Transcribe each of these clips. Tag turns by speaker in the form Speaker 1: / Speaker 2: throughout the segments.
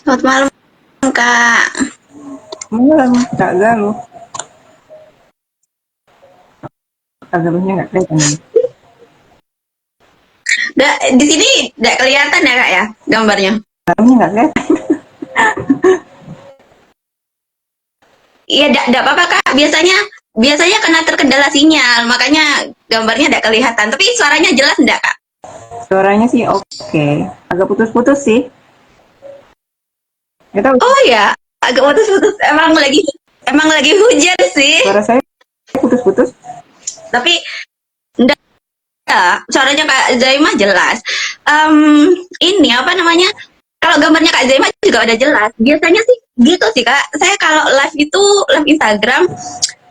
Speaker 1: Selamat malam, Kak.
Speaker 2: Malam, Kak Galuh. Kak Galuhnya nggak kelihatan ini.
Speaker 1: Di sini nggak kelihatan ya, Kak ya, gambarnya.
Speaker 2: Galuhnya nggak kelihatan.
Speaker 1: Iya, nggak apa-apa, Kak. Biasanya biasanya karena terkendala sinyal, makanya gambarnya nggak kelihatan. Tapi suaranya jelas nggak, Kak?
Speaker 2: Suaranya sih oke. Agak putus-putus sih. Nggak tahu
Speaker 1: Oh ya, agak putus-putus. Emang lagi hujan sih.
Speaker 2: suara saya putus-putus.
Speaker 1: Tapi enggak, suaranya Kak Zaima jelas. Ini apa namanya? Kalau gambarnya Kak Zaima juga udah jelas. Biasanya sih gitu sih, Kak. Saya kalau live itu live Instagram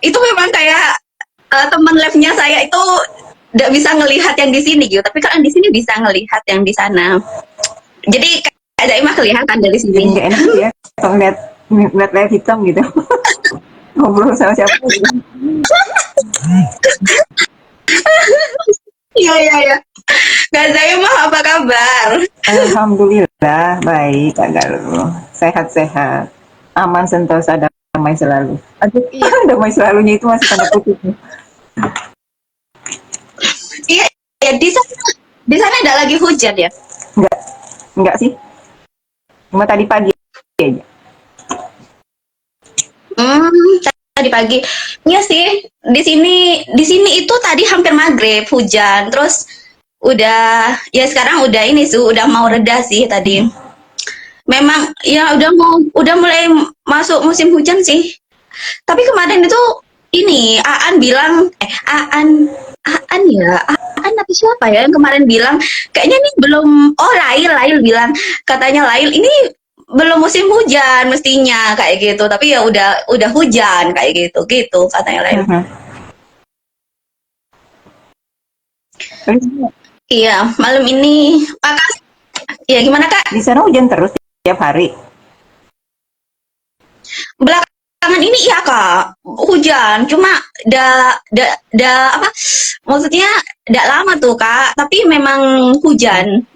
Speaker 1: itu memang kayak teman live-nya saya itu nggak bisa ngelihat yang di sini gitu, tapi kalau yang di sini bisa ngelihat yang di sana. Jadi Kak Zaima kelihatan dari
Speaker 2: Jadi
Speaker 1: sini.
Speaker 2: nggak enak gitu ya. Kalau ngeliat layar hitam gitu. Ngobrol sama siapa gitu.
Speaker 1: Iya, iya, iya. Kak Zaima apa kabar?
Speaker 2: Alhamdulillah, baik Kak Galuh. Sehat-sehat. Aman sentosa damai selalu. Aduh,
Speaker 1: Iya,
Speaker 2: damai selalunya itu masih tanda kutip.
Speaker 1: iya, ya, di sana nggak lagi hujan ya?
Speaker 2: Nggak, nggak sih. Cuma tadi pagi aja.
Speaker 1: Hmm, tadi pagi. Iya sih, di sini itu tadi hampir maghrib hujan, terus sekarang udah ini sih, udah mau reda sih tadi. Memang ya udah mulai masuk musim hujan sih. Tapi kemarin itu ini Aan ya, Aan apa siapa ya yang kemarin bilang kayaknya nih belum, oh Lail bilang, katanya Lail ini belum musim hujan mestinya kayak gitu, tapi ya udah hujan kayak gitu gitu katanya Lail. Iya, malam ini makasih. Iya, gimana Kak?
Speaker 2: Di sana hujan terus tiap hari.
Speaker 1: Belakangan ini iya Kak, hujan. Cuma apa? Maksudnya tidak lama tuh Kak, tapi memang hujan.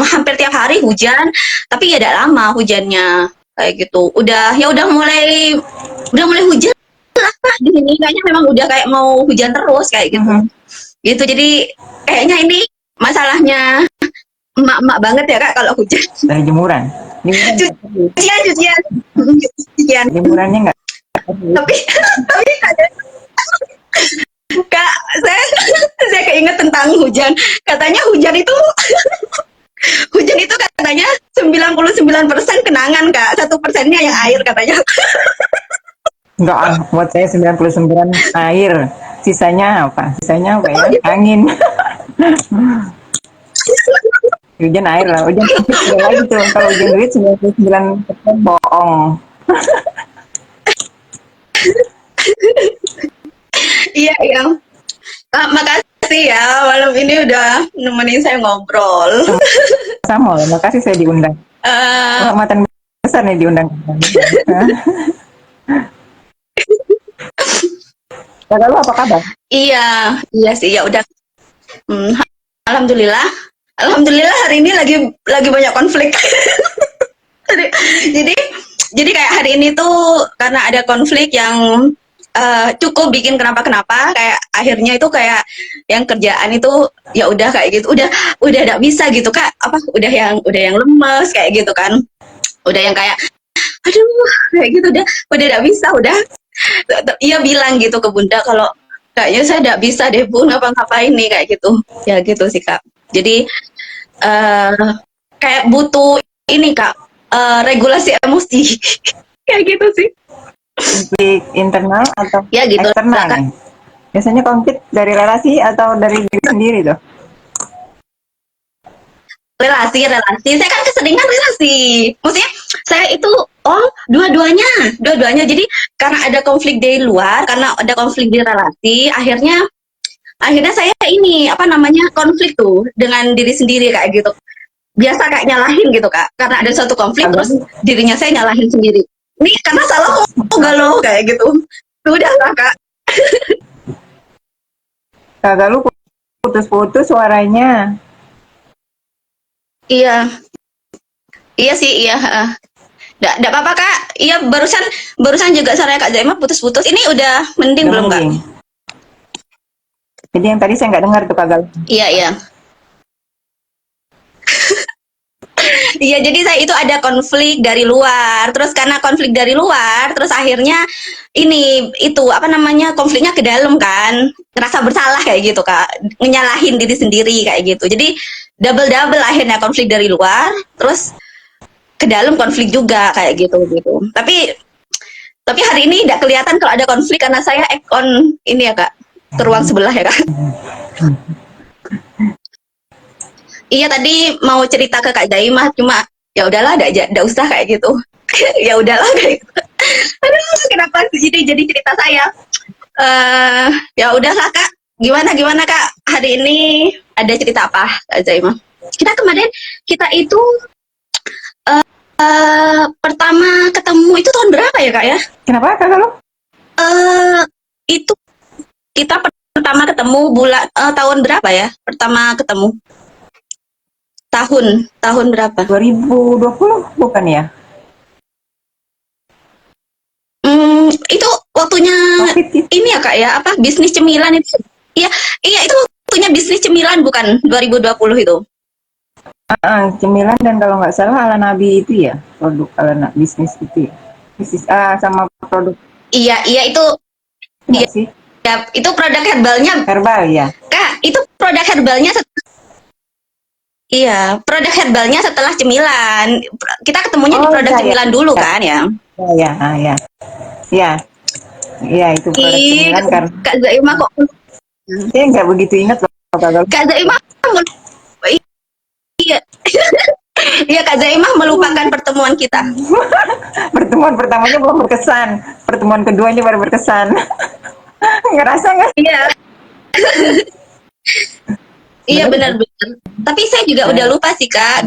Speaker 1: Hampir tiap hari hujan, tapi ya tidak lama hujannya kayak gitu. Udah mulai hujan lah Kak di sini. Kayaknya memang udah kayak mau hujan terus kayak gitu. Gitu, jadi kayaknya ini masalahnya emak-emak banget ya Kak kalau hujan.
Speaker 2: Dari jemuran. Jemuran nggak perlu.
Speaker 1: Cucian, cucian.
Speaker 2: Jemurannya nggak perlu.
Speaker 1: Tapi Kak, saya saya keinget tentang hujan. Katanya hujan itu katanya 99% kenangan, Kak. 1%-nya yang air katanya.
Speaker 2: Nggak ah, buat saya 99 air. Sisanya apa? Sisanya apa ya? Angin. Hujan air lah. Hujan duit beda lagi tuh. Kalau hujan duit 99% bohong.
Speaker 1: Iya, iya. Kak, makasih ya malam ini udah nemenin saya ngobrol.
Speaker 2: Sama loh. Makasih saya diundang.
Speaker 1: Eh,
Speaker 2: Kehormatan besar nih diundang. Lalu apa kabar?
Speaker 1: iya, iya sih ya udah. Hmm, alhamdulillah. Alhamdulillah hari ini lagi banyak konflik. jadi jadi jadi kayak hari ini tuh karena ada konflik yang cukup bikin kenapa-kenapa, kayak akhirnya itu kayak yang kerjaan itu ya udah kayak gitu, udah tidak bisa gitu Kak, apa udah yang lemes kayak gitu kan, udah yang kayak aduh kayak gitu, udah tidak bisa, udah iya bilang gitu ke Bunda kalau kayaknya saya tidak bisa deh Bu ngapa-ngapain nih kayak gitu, ya gitu sih Kak. Jadi eh kayak butuh ini Kak, regulasi emosi kayak gitu sih.
Speaker 2: Konflik internal atau
Speaker 1: Ya gitu lah
Speaker 2: eksternal
Speaker 1: Kak.
Speaker 2: nih? Biasanya konflik dari relasi atau dari diri sendiri tuh?
Speaker 1: Relasi saya kan keseringan relasi, maksudnya saya itu dua-duanya, jadi karena ada konflik dari luar, karena ada konflik di relasi, akhirnya saya ini apa namanya konflik tuh dengan diri sendiri kayak gitu, biasa kayak nyalahin gitu Kak, karena ada suatu konflik
Speaker 2: Agak
Speaker 1: terus dirinya saya nyalahin sendiri, ini karena salah enggak loh kayak gitu, udah lah Kak.
Speaker 2: kagak lu putus-putus suaranya.
Speaker 1: Iya, iya sih, iya, Nggak apa-apa Kak. Iya barusan barusan juga suara Kak Zaima putus-putus. Ini udah mending
Speaker 2: Udah
Speaker 1: belum Kak?
Speaker 2: mending. Jadi yang tadi saya nggak dengar tuh Kak Gal.
Speaker 1: Iya iya. Iya, jadi saya itu ada konflik dari luar. Terus karena konflik dari luar, terus akhirnya ini itu apa namanya konfliknya ke dalam kan, ngerasa bersalah kayak gitu Kak, nyalahin diri sendiri kayak gitu. Jadi double double akhirnya konflik dari luar, terus ke dalam konflik juga kayak gitu gitu. Tapi hari ini tidak kelihatan kalau ada konflik karena saya ekon ini ya Kak, ke ruang sebelah ya Kak. Iya tadi mau cerita ke Kak Jaimah cuma ya udahlah enggak usah kayak gitu. Ya udahlah kayak gitu. Aduh, kenapa jadi cerita saya? Ya udahlah Kak. Gimana gimana Kak? Hari ini ada cerita apa Kak Jaimah? Kita kemarin kita itu pertama ketemu itu tahun berapa ya Kak ya?
Speaker 2: Kenapa Kak Gal?
Speaker 1: Eh itu kita pertama ketemu bulan tahun berapa ya? Pertama ketemu tahun berapa?
Speaker 2: 2020 bukan ya?
Speaker 1: Itu waktunya
Speaker 2: Covid itu.
Speaker 1: ini ya Kak ya, apa bisnis cemilan itu? Iya, iya itu waktunya bisnis cemilan bukan 2020 itu.
Speaker 2: Cemilan dan kalau nggak salah ala Nabi itu ya, produk ala bisnis itu ya. Bisnis sama produk
Speaker 1: Iya, iya itu
Speaker 2: nggak
Speaker 1: iya,
Speaker 2: sih?
Speaker 1: itu produk herbalnya
Speaker 2: Herbal ya.
Speaker 1: Kak, itu produk herbalnya iya, produk herbalnya setelah cemilan. Kita ketemunya di
Speaker 2: Oh
Speaker 1: produk
Speaker 2: iya ya.
Speaker 1: cemilan dulu
Speaker 2: Ya,
Speaker 1: kan ya.
Speaker 2: ya, ya. Ya, ya itu produk
Speaker 1: Ih,
Speaker 2: cemilan karena
Speaker 1: Kak Zaima kok
Speaker 2: saya nggak begitu ingat loh Kak Gal.
Speaker 1: Kak Zaima iya. Iya Kak Zaimah melupakan pertemuan kita.
Speaker 2: Pertemuan pertamanya belum berkesan, pertemuan keduanya baru berkesan. Ngerasa nggak?
Speaker 1: Iya, iya
Speaker 2: Benar nggak?
Speaker 1: benar-benar. Tapi saya juga udah
Speaker 2: Nah,
Speaker 1: lupa sih Kak.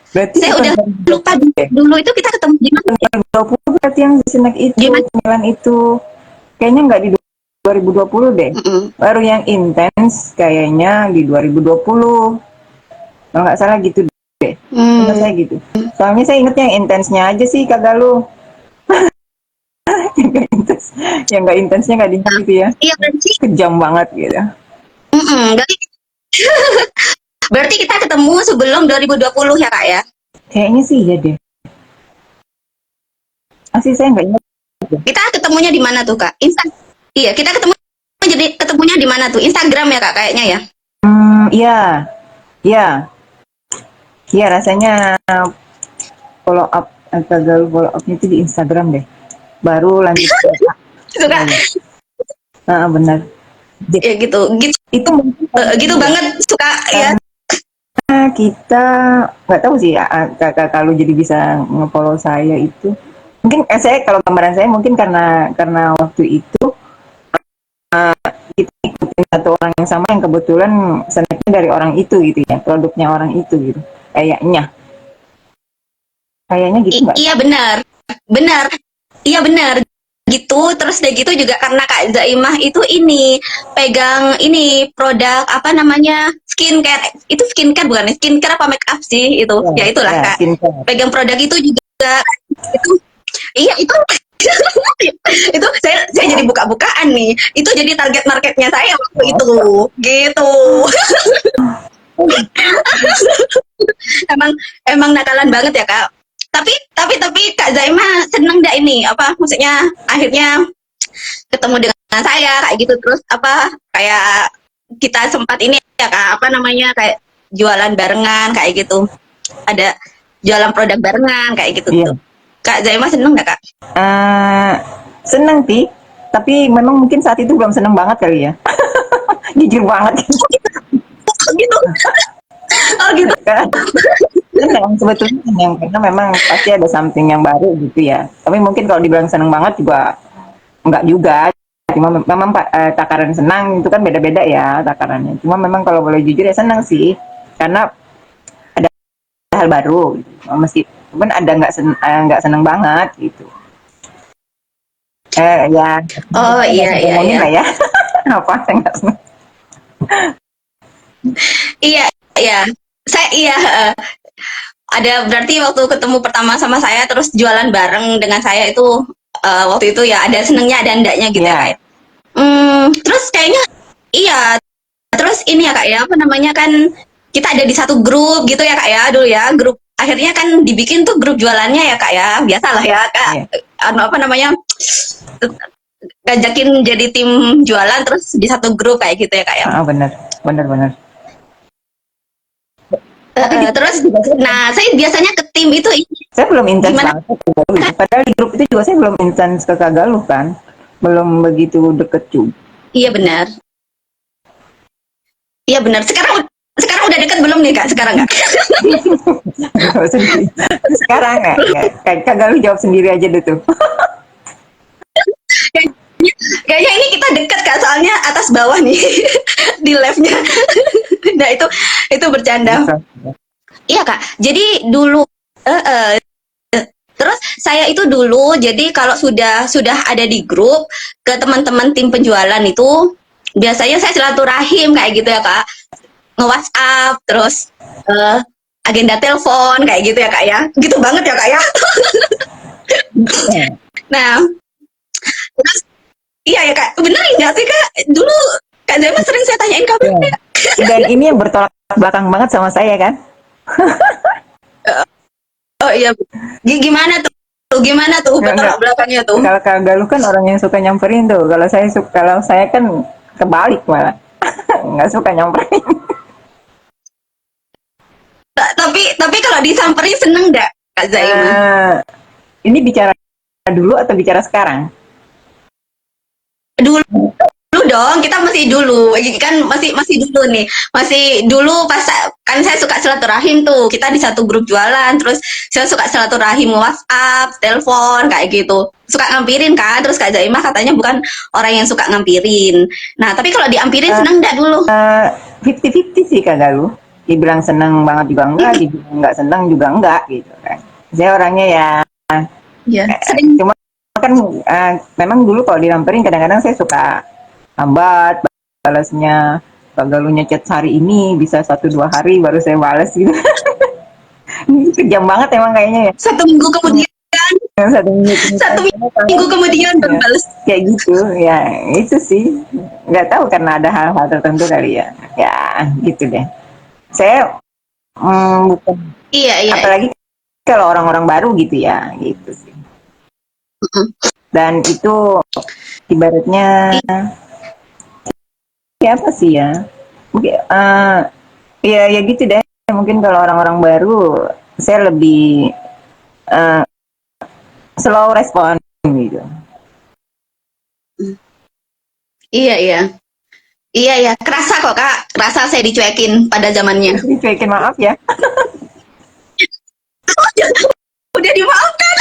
Speaker 2: berarti
Speaker 1: Saya
Speaker 2: bukan
Speaker 1: udah lupa
Speaker 2: 2020 deh.
Speaker 1: dulu itu kita ketemu di mana?
Speaker 2: 2020 berarti yang di snack
Speaker 1: Di
Speaker 2: itu,
Speaker 1: mana?
Speaker 2: cemilan itu. Kayaknya nggak di 2020 deh.
Speaker 1: Mm-mm.
Speaker 2: Baru yang intens kayaknya di 2020. Kalau nggak salah gitu deh. Ingat
Speaker 1: Hmm.
Speaker 2: saya gitu. Soalnya saya ingetnya yang intensnya aja sih Kak Galuh. Yang nggak intens, yang nggak intensnya nggak diingat gitu ya.
Speaker 1: Iya berarti.
Speaker 2: Kejam banget gitu.
Speaker 1: Mm-mm. Berarti kita ketemu sebelum 2020 ya Kak ya?
Speaker 2: Kayaknya sih ya deh. Asli saya nggak ingat.
Speaker 1: Kita ketemunya di mana tuh Kak? Iya, kita ketemunya di mana tuh? Instagram ya Kak kayaknya ya?
Speaker 2: Iya, iya, iya rasanya follow up Kak Galuh follow upnya itu di Instagram deh. Baru lanjut ke
Speaker 1: Gitu Kak.
Speaker 2: benar.
Speaker 1: Ya gitu. Gitu,
Speaker 2: Itu mungkin
Speaker 1: gitu banget suka ya.
Speaker 2: karena kita nggak tahu sih kakak kalau jadi bisa nge-follow saya itu mungkin saya kalau gambaran saya mungkin karena waktu itu kita ikutin satu orang yang sama yang kebetulan snacknya dari orang itu gitu ya, produknya orang itu gitu kayaknya kayaknya gitu nggak?
Speaker 1: Iya benar. Benar. Iya benar. Gitu terus udah gitu juga karena Kak Zaimah itu ini pegang ini produk apa namanya skincare itu skincare bukan ya? Skincare apa make up sih itu
Speaker 2: Ya,
Speaker 1: ya itulah
Speaker 2: ya
Speaker 1: Kak
Speaker 2: skincare.
Speaker 1: pegang produk itu juga itu iya itu itu saya jadi buka-bukaan nih itu jadi target marketnya saya waktu
Speaker 2: Oh,
Speaker 1: itu gitu emang emang nakalan banget ya Kak tapi Kak Zaima seneng nggak ini apa maksudnya akhirnya ketemu dengan saya kayak gitu terus apa kayak kita sempat ini ya Kak apa namanya kayak jualan barengan kayak gitu ada jualan produk barengan kayak gitu
Speaker 2: iya.
Speaker 1: tuh Kak Zaima seneng nggak Kak?
Speaker 2: Eh, seneng sih, tapi memang mungkin saat itu belum seneng banget kali ya. Jujur banget.
Speaker 1: Oh gitu oh gitu
Speaker 2: Karena seneng, sebetulnya seneng karena memang pasti ada something yang baru gitu ya. Tapi mungkin kalau dibilang seneng banget juga enggak juga. Cuma memang takaran senang itu kan beda-beda ya takarannya. Cuma memang kalau boleh jujur ya senang sih, karena ada hal baru. Gitu. Meskipun ada nggak seneng banget gitu. Ya,
Speaker 1: oh
Speaker 2: kita nggak
Speaker 1: iya
Speaker 2: usah
Speaker 1: iya
Speaker 2: ngomongin
Speaker 1: iya
Speaker 2: lah ya. Apa saya nggak seneng.
Speaker 1: iya iya saya iya ada berarti waktu ketemu pertama sama saya terus jualan bareng dengan saya itu waktu itu ya ada senengnya ada enggaknya gitu ya
Speaker 2: Iya.
Speaker 1: Kak. Terus kayaknya iya, terus ini ya Kak ya, apa namanya kan kita ada di satu grup gitu ya Kak ya dulu ya, grup akhirnya kan dibikin tuh grup jualannya ya Kak ya, biasalah ya Kak,
Speaker 2: Iya.
Speaker 1: apa namanya ngajakin jadi tim jualan terus di satu grup kayak gitu ya Kak ya.
Speaker 2: Benar, benar, benar. Tapi di
Speaker 1: Terus,
Speaker 2: juga
Speaker 1: nah saya biasanya ke tim itu
Speaker 2: saya belum intens
Speaker 1: gimana?
Speaker 2: banget ke Kagaluh. Padahal di grup itu juga saya belum intens ke Kagaluh kan. Belum begitu deket juga.
Speaker 1: Iya benar, iya benar. Sekarang udah dekat belum nih Kak? Sekarang nggak?
Speaker 2: Jawab sendiri. Sekarang kayak Kagaluh jawab sendiri aja dulu tuh.
Speaker 1: Kayaknya ini kita dekat Kak, soalnya atas bawah nih di live-nya. Nah itu bercanda. Iya Kak. Jadi dulu terus saya itu dulu jadi kalau sudah ada di grup ke teman-teman tim penjualan itu biasanya saya silaturahim kayak gitu ya Kak. Nge-WhatsApp terus agenda telepon kayak gitu ya Kak ya. Gitu banget ya Kak ya. Nah, terus iya ya Kak. Bener nggak sih Kak? Dulu Kak Zema sering saya tanyain kabarnya.
Speaker 2: Dan ini yang bertolak belakang banget sama saya kan.
Speaker 1: Oh iya, gimana tuh? Gimana tuh bertolak belakangnya tuh?
Speaker 2: Kalau Kagaluh kan orang yang suka nyamperin tuh. Kalau saya kan kebalik malah. Nggak suka nyamperin.
Speaker 1: Tapi kalau disamperin seneng nggak Kak Zaima?
Speaker 2: Ini bicara dulu atau bicara sekarang?
Speaker 1: Dulu dong, kita masih dulu kan masih dulu nih, masih dulu pas kan saya suka silaturahim tuh, kita di satu grup jualan, terus saya suka silaturahim WhatsApp, telepon kayak gitu, suka ngampirin kan, terus Kak Zaima katanya bukan orang yang suka ngampirin. Nah tapi kalau diampirin seneng nggak dulu?
Speaker 2: 50-50 sih Kagaluh. Dibilang seneng banget juga enggak, dibilang nggak seneng juga enggak gitu kan. Saya orangnya ya
Speaker 1: Iya. Sering.
Speaker 2: cuma kan memang dulu kalau dilamperin kadang-kadang saya suka lambat balasnya. Kagaluhnya chat hari ini bisa 1-2 hari baru saya balas gitu. Kejam banget emang kayaknya ya.
Speaker 1: 1 minggu kemudian,
Speaker 2: Yang
Speaker 1: 1 minggu kemudian baru balas.
Speaker 2: kayak gitu ya, itu sih nggak tahu karena ada hal-hal tertentu kali ya, ya gitu deh. Saya bukan,
Speaker 1: Iya.
Speaker 2: apalagi kalau orang-orang baru gitu ya, gitu sih. Dan itu ibaratnya siapa sih ya? Mungkin ya gitu deh. Mungkin kalau orang-orang baru saya lebih slow respon gitu.
Speaker 1: Iya. Iya, kerasa kok Kak, kerasa saya dicuekin pada zamannya.
Speaker 2: Dicuekin, maaf ya.
Speaker 1: Udah dimaafkan.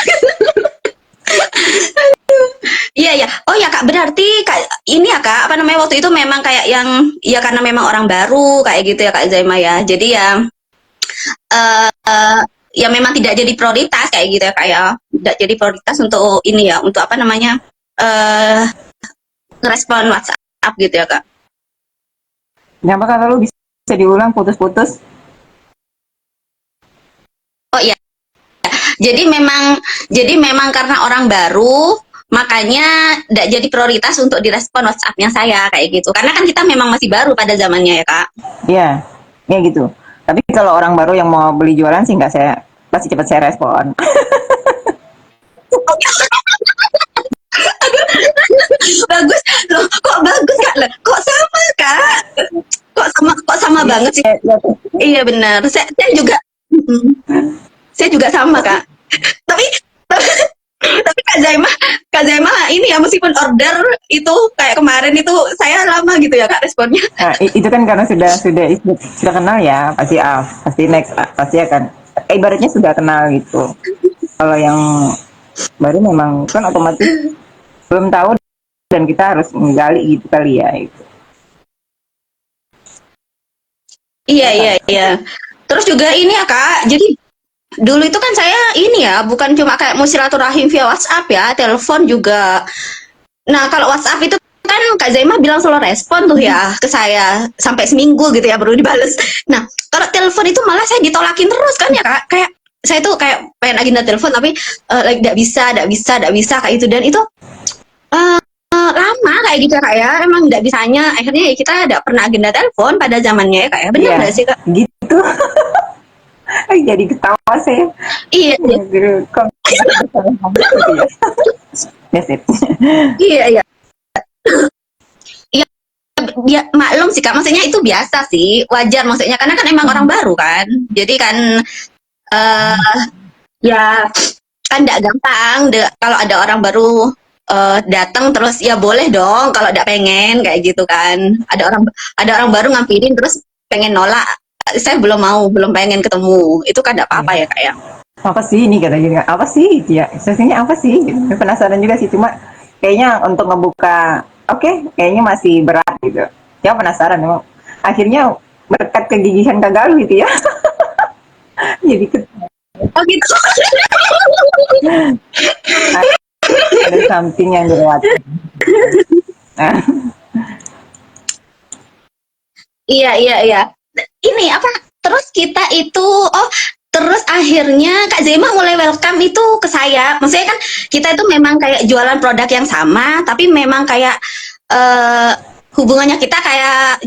Speaker 1: Iya. Oh ya Kak, berarti Kak ini ya Kak, apa namanya waktu itu memang kayak yang ya karena memang orang baru kayak gitu ya Kak Zaima ya. Jadi ya ya memang tidak jadi prioritas kayak gitu ya Kak ya. Tidak jadi prioritas untuk ini ya, untuk apa namanya ngerespon WhatsApp gitu ya Kak.
Speaker 2: Kenapa kalau lu bisa diulang putus-putus?
Speaker 1: Oh iya. Jadi memang karena orang baru makanya tidak jadi prioritas untuk direspon WhatsApp-nya saya kayak gitu. Karena kan kita memang masih baru pada zamannya ya Kak.
Speaker 2: Iya, ya gitu. Tapi kalau orang baru yang mau beli jualan sih nggak, saya pasti cepat saya respon.
Speaker 1: Bagus loh, kok bagus Kak? Kok sama Kak? Kok sama banget sih? Iya benar. Saya juga saya juga sama Kak. Tapi Kak Zaima ini ya meskipun order itu kayak kemarin itu saya lama gitu ya Kak responnya.
Speaker 2: Nah, itu kan karena sudah kenal ya, pasti next pasti akan ibaratnya sudah kenal gitu. Kalau yang baru memang kan otomatis belum tahu dan kita harus menggali gitu kali ya itu.
Speaker 1: Iya. Terus juga ini ya Kak, jadi dulu itu kan saya ini ya, bukan cuma kayak mau silaturahim via WhatsApp ya, telepon juga. Nah kalau WhatsApp itu kan Kak Zaima bilang selalu respon tuh ya ke saya sampai seminggu gitu ya baru dibales. Nah kalau telepon itu malah saya ditolakin terus kan ya Kak, kayak saya tuh kayak pengen agenda telepon tapi like tidak bisa kayak itu, dan itu eh, lama kayak gitu ya kak ya, emang tidak bisanya akhirnya ya kita tidak pernah agenda telepon pada zamannya ya kak ya, benar
Speaker 2: Iya,
Speaker 1: nggak sih kak?
Speaker 2: gitu. Jadi ketawa saya.
Speaker 1: Iya iya
Speaker 2: Kok gitu ya. That's it.
Speaker 1: iya iya iya ya, maklum sih kak, maksudnya itu biasa sih, wajar maksudnya karena kan emang orang baru kan, jadi kan eh ya kan tidak gampang kalau ada orang baru datang terus ya boleh dong kalau tidak pengen kayak gitu kan, ada orang baru ngampirin terus pengen nolak, saya belum mau, belum pengen ketemu, itu kan tidak apa-apa ya kak ya.
Speaker 2: Apa sih ini katanya, apa sih gitu ya, sesinya apa sih gitu. Penasaran juga sih, cuma kayaknya untuk ngebuka kayaknya masih berat gitu ya, penasaran emang. Akhirnya berkat kegigihan Kak Galuh gitu ya. Jadi
Speaker 1: Oh gitu.
Speaker 2: ada something yang dilewati. Nah,
Speaker 1: Iya iya iya. Ini apa? Terus kita itu terus akhirnya Kak Zema mulai welcome itu ke saya. Maksudnya kan kita itu memang kayak jualan produk yang sama, tapi memang kayak eh hubungannya kita kayak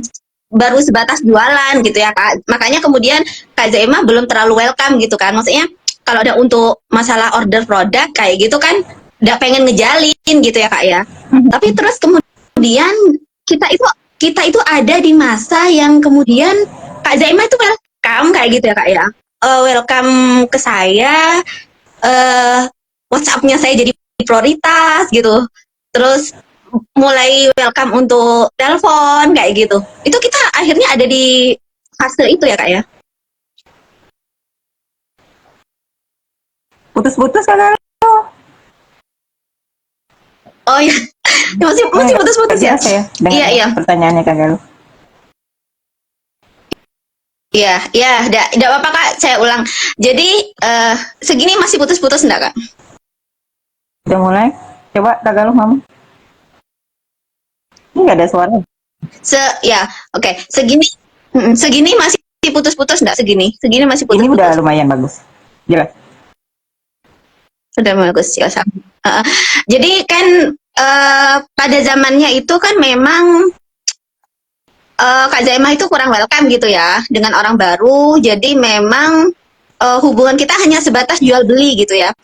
Speaker 1: baru sebatas jualan gitu ya Kak. Makanya kemudian Kak Zema belum terlalu welcome gitu kan. Maksudnya kalau ada untuk masalah order produk kayak gitu kan udah pengen ngejalin gitu ya Kak ya. Tapi terus kemudian kita itu kita itu ada di masa yang kemudian Kak Zaima itu welcome kayak gitu ya Kak ya. Welcome ke saya, WhatsApp-nya saya jadi prioritas gitu. Terus mulai welcome untuk telepon kayak gitu. Itu kita akhirnya ada di fase itu ya Kak ya.
Speaker 2: putus-putus Kak Galuh.
Speaker 1: Oh ya, masih putus-putus ya.
Speaker 2: Biasa ya dengan
Speaker 1: Iya iya.
Speaker 2: pertanyaannya Kak Galuh.
Speaker 1: Iya, iya, enggak apa-apa Kak, saya ulang. Jadi segini masih putus-putus enggak Kak?
Speaker 2: Udah mulai? Coba Kak Galuh ngomong. Ini nggak ada suara.
Speaker 1: Ya, oke. Segini masih putus-putus enggak segini? Segini masih
Speaker 2: Ini udah
Speaker 1: putus-putus.
Speaker 2: lumayan bagus. Jelas.
Speaker 1: Sudah bagus ya sama. Jadi kan pada zamannya itu kan memang Kak Zaimah itu kurang welcome gitu ya dengan orang baru. Jadi memang hubungan kita hanya sebatas jual beli gitu ya.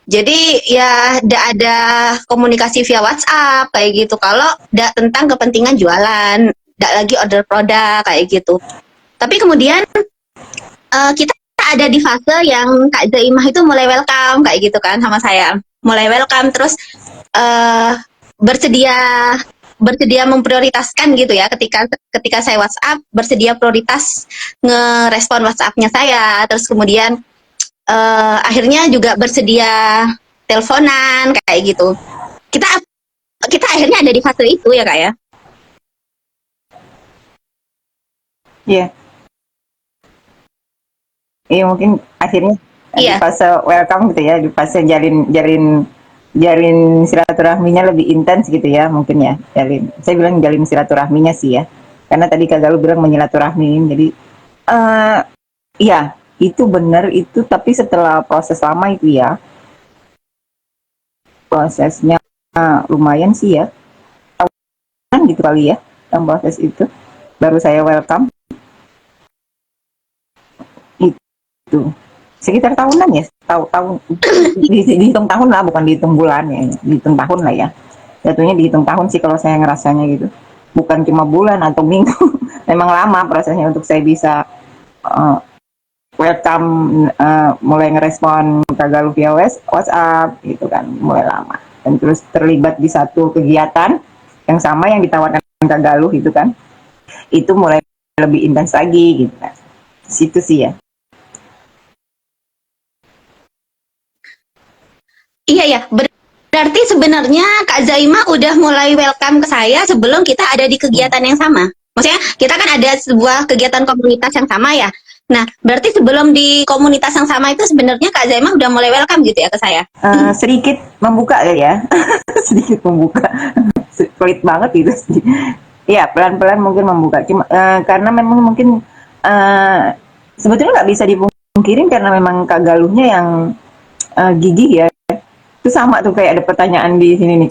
Speaker 1: Jadi ya tidak ada komunikasi via WhatsApp kayak gitu. Kalau tidak tentang kepentingan jualan, tidak lagi order produk kayak gitu. Tapi kemudian kita ada di fase yang Kak Zaimah itu mulai welcome kayak gitu kan sama saya. Mulai welcome terus bersedia bersedia memprioritaskan gitu ya, ketika saya WhatsApp bersedia prioritas ngerespon WhatsApp-nya saya, terus kemudian akhirnya juga bersedia teleponan kayak gitu. Kita kita akhirnya ada di fase itu ya Kak ya.
Speaker 2: Iya. Iya, mungkin akhirnya di
Speaker 1: Iya.
Speaker 2: fase welcome gitu ya, di fase jalin jalin jalin silaturahminya lebih intens gitu ya, mungkin ya. Saya bilang jalin silaturahminya sih ya. Karena tadi Kak Galuh bilang menyilaturahmiin. Jadi iya, itu benar itu, tapi setelah proses lama itu ya. Prosesnya lumayan sih ya. Tahunan gitu kali ya, yang proses itu. Baru saya welcome. Itu sekitar tahunan ya, tahun dihitung tahun lah, bukan dihitung bulan ya, dihitung tahun lah ya, jatuhnya dihitung tahun sih kalau saya ngerasanya gitu, bukan cuma bulan atau minggu. Memang lama prosesnya untuk saya bisa welcome, mulai ngerespon Kak Galuh via WhatsApp gitu kan, mulai lama, dan terus terlibat di satu kegiatan yang sama yang ditawarkan Kak Galuh gitu kan, itu mulai lebih intens lagi gitu kan, situ sih ya.
Speaker 1: Iya ya, berarti sebenarnya Kak Zaima udah mulai welcome ke saya sebelum kita ada di kegiatan yang sama. Maksudnya kita kan ada sebuah kegiatan komunitas yang sama ya. Nah, berarti sebelum di komunitas yang sama itu sebenarnya Kak Zaima udah mulai welcome gitu ya ke saya.
Speaker 2: Sedikit membuka ya. Sedikit membuka. Pelit banget gitu. Iya, pelan-pelan mungkin membuka. Cuma karena memang mungkin sebetulnya nggak bisa dipungkiri pungkirin karena memang Kak Galuhnya yang gigih ya. Itu sama tuh kayak ada pertanyaan di sini nih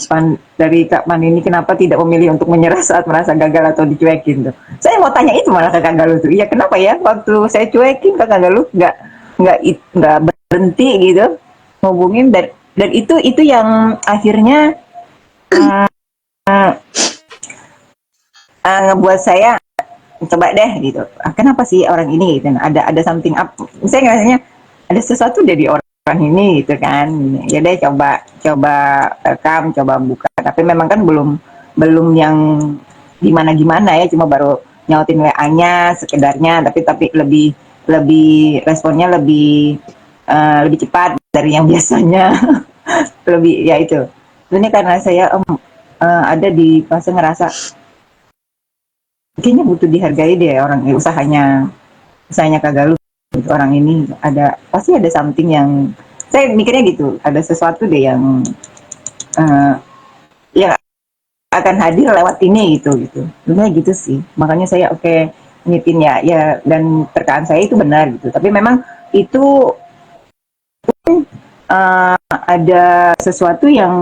Speaker 2: dari Kak Man ini, kenapa tidak memilih untuk menyerah saat merasa gagal atau dicuekin tuh. Saya mau tanya itu malah ke Kak Galuh tuh. Iya, kenapa ya waktu saya cuekin Kak Galuh nggak berhenti gitu ngubungin, dan itu yang akhirnya uh, ngebuat saya coba deh gitu. Kenapa sih orang ini gitu. Ada something up. Saya ngerasanya ada sesuatu dari orang ini gitu kan. Ya deh coba coba rekam, coba buka. Tapi memang kan belum yang gimana-gimana ya, cuma baru nyautin WA-nya sekedarnya, tapi lebih lebih responnya lebih cepat dari yang biasanya. Lebih ya itu. Ini karena saya ada di fase ngerasa kayaknya butuh dihargai deh orang usahanya Kak Galuh gitu. Orang ini pasti ada something yang saya mikirnya gitu, ada sesuatu deh uh, yang akan hadir lewat ini gitu sebenarnya gitu sih. Makanya saya ngitin ya, dan terkaan saya itu benar gitu, tapi memang itu ada sesuatu yang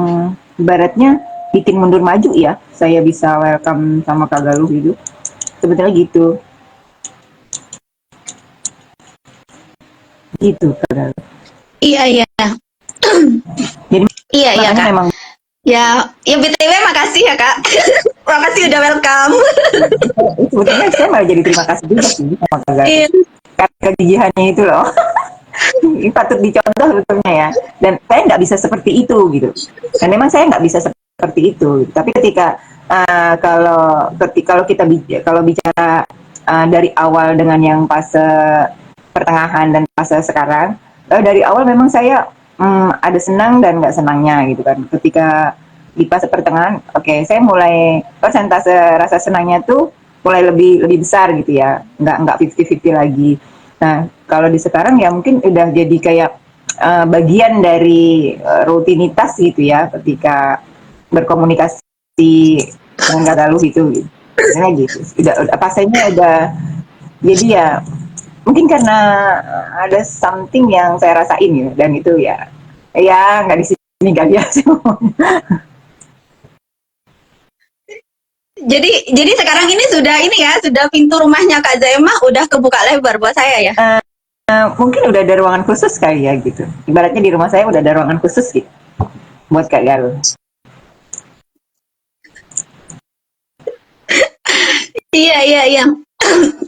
Speaker 2: ibaratnya bikin mundur maju ya, saya bisa welcome sama Kak Galuh gitu sebetulnya gitu Kak Galuh.
Speaker 1: Iya, iya.
Speaker 2: Jadi
Speaker 1: Iya, iya,
Speaker 2: makanya
Speaker 1: Kak.
Speaker 2: memang
Speaker 1: Ya BTW makasih ya, Kak. Makasih udah welcome.
Speaker 2: sebetulnya saya malah jadi terima kasih juga sih sama Kak Galuh
Speaker 1: Iya.
Speaker 2: karena kegigihannya itu loh. Ini patut dicontoh sebetulnya ya, dan saya nggak bisa seperti itu gitu, dan memang saya nggak bisa seperti itu, tapi ketika kalau kalau bicara dari awal dengan yang fase pertengahan dan fase sekarang, dari awal memang saya ada senang dan nggak senangnya gitu kan. Ketika di fase pertengahan, saya mulai persentase rasa senangnya tuh mulai lebih besar gitu ya, nggak 50-50 lagi. Nah, kalau di sekarang ya mungkin udah jadi kayak bagian dari rutinitas gitu ya, ketika berkomunikasi dengan Kak Galuh itu gitu. Karena gitu. Udah pasenya udah, jadi ya mungkin karena ada something yang saya rasain ya, dan itu ya nggak di sini nggak biasa.
Speaker 1: Jadi sekarang ini sudah pintu rumahnya Kak Zaimah udah kebuka lebar buat saya ya.
Speaker 2: Mungkin udah ada ruangan khusus kali ya gitu. Ibaratnya di rumah saya udah ada ruangan khusus gitu buat Kak Galuh.
Speaker 1: Iya, iya, iya.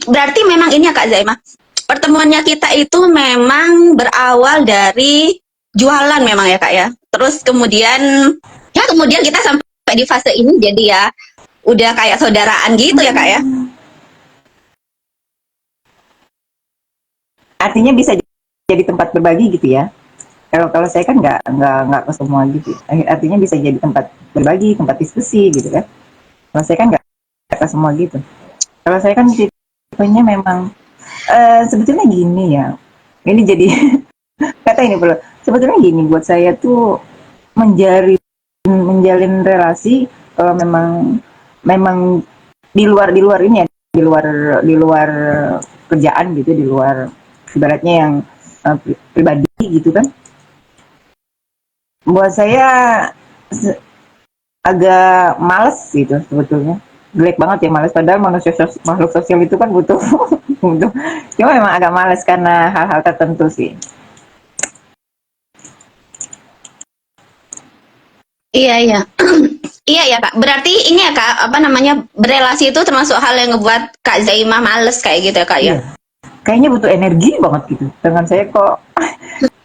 Speaker 1: Berarti memang ini ya Kak Zaimah. Pertemuannya kita itu memang berawal dari jualan memang ya Kak ya. Terus kemudian kita sampai di fase ini jadi ya udah kayak saudaraan gitu ya Kak ya.
Speaker 2: Artinya bisa jadi tempat berbagi gitu ya. Kalau saya kan nggak ke semua gitu. Artinya bisa jadi tempat berbagi, tempat diskusi gitu kan. Kalau saya kan nggak ke semua gitu. Kalau saya kan tipenya memang sebetulnya gini ya. Ini jadi kata ini perlu. Sebetulnya gini, buat saya tuh menjalin relasi kalau memang di luar ini ya, di luar kerjaan gitu, di luar ibaratnya yang pribadi gitu kan. Buat saya agak males gitu sebetulnya. Jelek banget ya males, padahal makhluk sosial itu kan butuh butuh. Cuma memang agak males karena hal-hal tertentu sih.
Speaker 1: Iya, iya. Iya ya Kak. Berarti ini ya Kak, apa namanya, berelasi itu termasuk hal yang ngebuat Kak Zaimah males kayak gitu ya Kak ya.
Speaker 2: Iya. Kayaknya butuh energi banget gitu. Dengan saya kok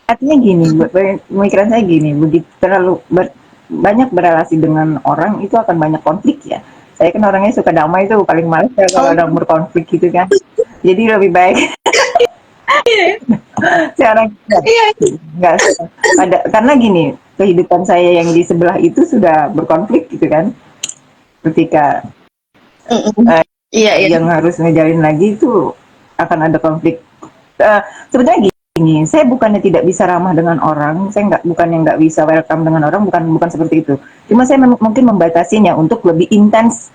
Speaker 2: artinya gini, pemikiran saya gini, begitu banyak berelasi dengan orang itu akan banyak konflik ya. Saya kan orangnya suka damai, tuh paling males ya kalau
Speaker 1: Oh,
Speaker 2: ada berkonflik gitu kan. Jadi lebih baik sekarang
Speaker 1: iya.
Speaker 2: nggak ada, karena gini, kehidupan saya yang di sebelah itu sudah berkonflik gitu kan. Ketika
Speaker 1: Iya, iya.
Speaker 2: yang harus ngejalin lagi itu akan ada konflik. Sebetulnya gini, saya bukannya tidak bisa ramah dengan orang, saya bukannya nggak bisa welcome dengan orang, bukan seperti itu. Cuma saya mungkin membatasinya untuk lebih intens,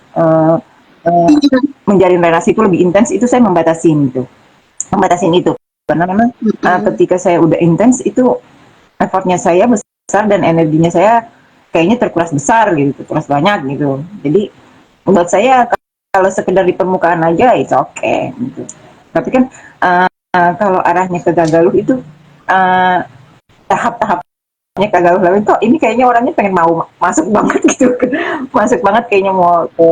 Speaker 2: menjalin relasi itu lebih intens, itu saya membatasin itu. karena memang
Speaker 1: Mm-mm.
Speaker 2: ketika saya udah intens itu effortnya saya besar dan energinya saya kayaknya terkuras besar gitu, terkuras banyak gitu. Jadi buat saya kalau sekedar di permukaan aja itu oke okay, gitu. Tapi kan kalau arahnya ke Gagaluh itu uh, tahap-tahapnya ke Gagaluh itu ini kayaknya orangnya pengen mau masuk banget gitu, masuk banget kayaknya mau ke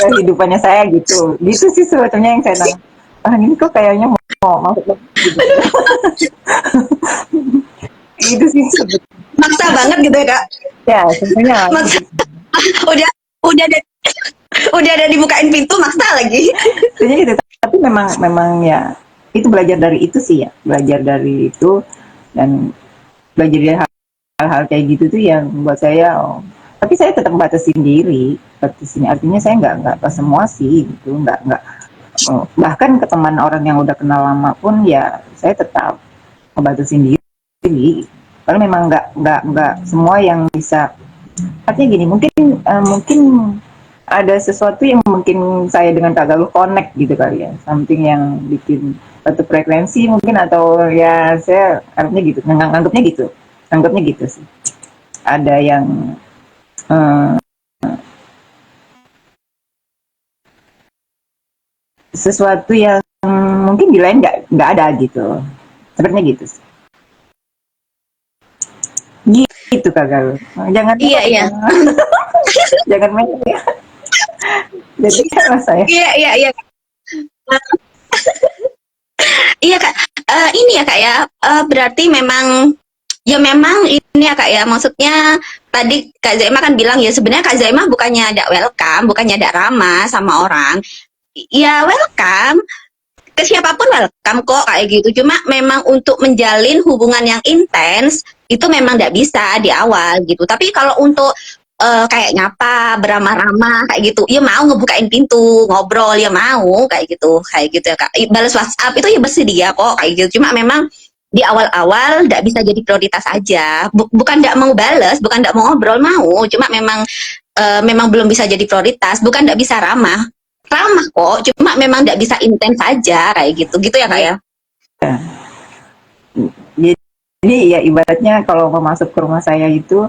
Speaker 2: kehidupannya saya gitu. Gitu sih sebetulnya yang saya nanya. Ah ini kok kayaknya mau masuk banget gitu. Itu sih sebetulnya.
Speaker 1: Maksa banget gitu ya kak.
Speaker 2: Ya sebenarnya
Speaker 1: Maksa.
Speaker 2: gitu.
Speaker 1: Udah ada udah ada dibukain pintu maksa lagi.
Speaker 2: Sebenarnya gitu. Tapi memang memang ya itu belajar dari itu sih ya, belajar dari itu dan belajar dari hal-hal kayak gitu tuh yang buat saya oh, tapi saya tetap batasin diri batasin artinya saya nggak ke semua sih gitu nggak oh, bahkan ke teman orang yang udah kenal lama pun ya saya tetap ngebatasin diri karena memang nggak semua yang bisa artinya gini mungkin mungkin ada sesuatu yang mungkin saya dengan Kak Galuh connect gitu kali ya something yang bikin satu frekuensi mungkin atau ya saya artinya gitu anggapnya gitu sih ada yang eh, sesuatu yang mungkin di lain nggak ada gitu sepertinya gitu sih. Gitu Kak Galuh jangan
Speaker 1: Iya iya.
Speaker 2: jangan main ya jadi kalau saya
Speaker 1: Iya iya iya. Iya kak. Ini ya kak ya. Berarti memang ya memang ini ya kak ya. Maksudnya tadi Kak Zaima kan bilang ya sebenarnya Kak Zaima bukannya ada welcome, bukannya ada ramah sama orang. Ya welcome, ke siapapun welcome kok kayak gitu. Cuma memang untuk menjalin hubungan yang intens itu memang tidak bisa di awal gitu. Tapi kalau untuk kayak nyapa, beramah-ramah kayak gitu, ya mau ngebukain pintu, ngobrol ya mau kayak gitu ya kak. Balas WhatsApp itu ya bersedia kok kayak gitu. Cuma memang di awal-awal tidak bisa jadi prioritas aja. Bukan tidak mau balas, bukan tidak mau ngobrol mau. Cuma memang memang belum bisa jadi prioritas. Bukan tidak bisa ramah, ramah kok, cuma memang tidak bisa intens aja kayak gitu, gitu ya kak
Speaker 2: ya,
Speaker 1: ya.
Speaker 2: jadi ya ibaratnya kalau mau masuk ke rumah saya itu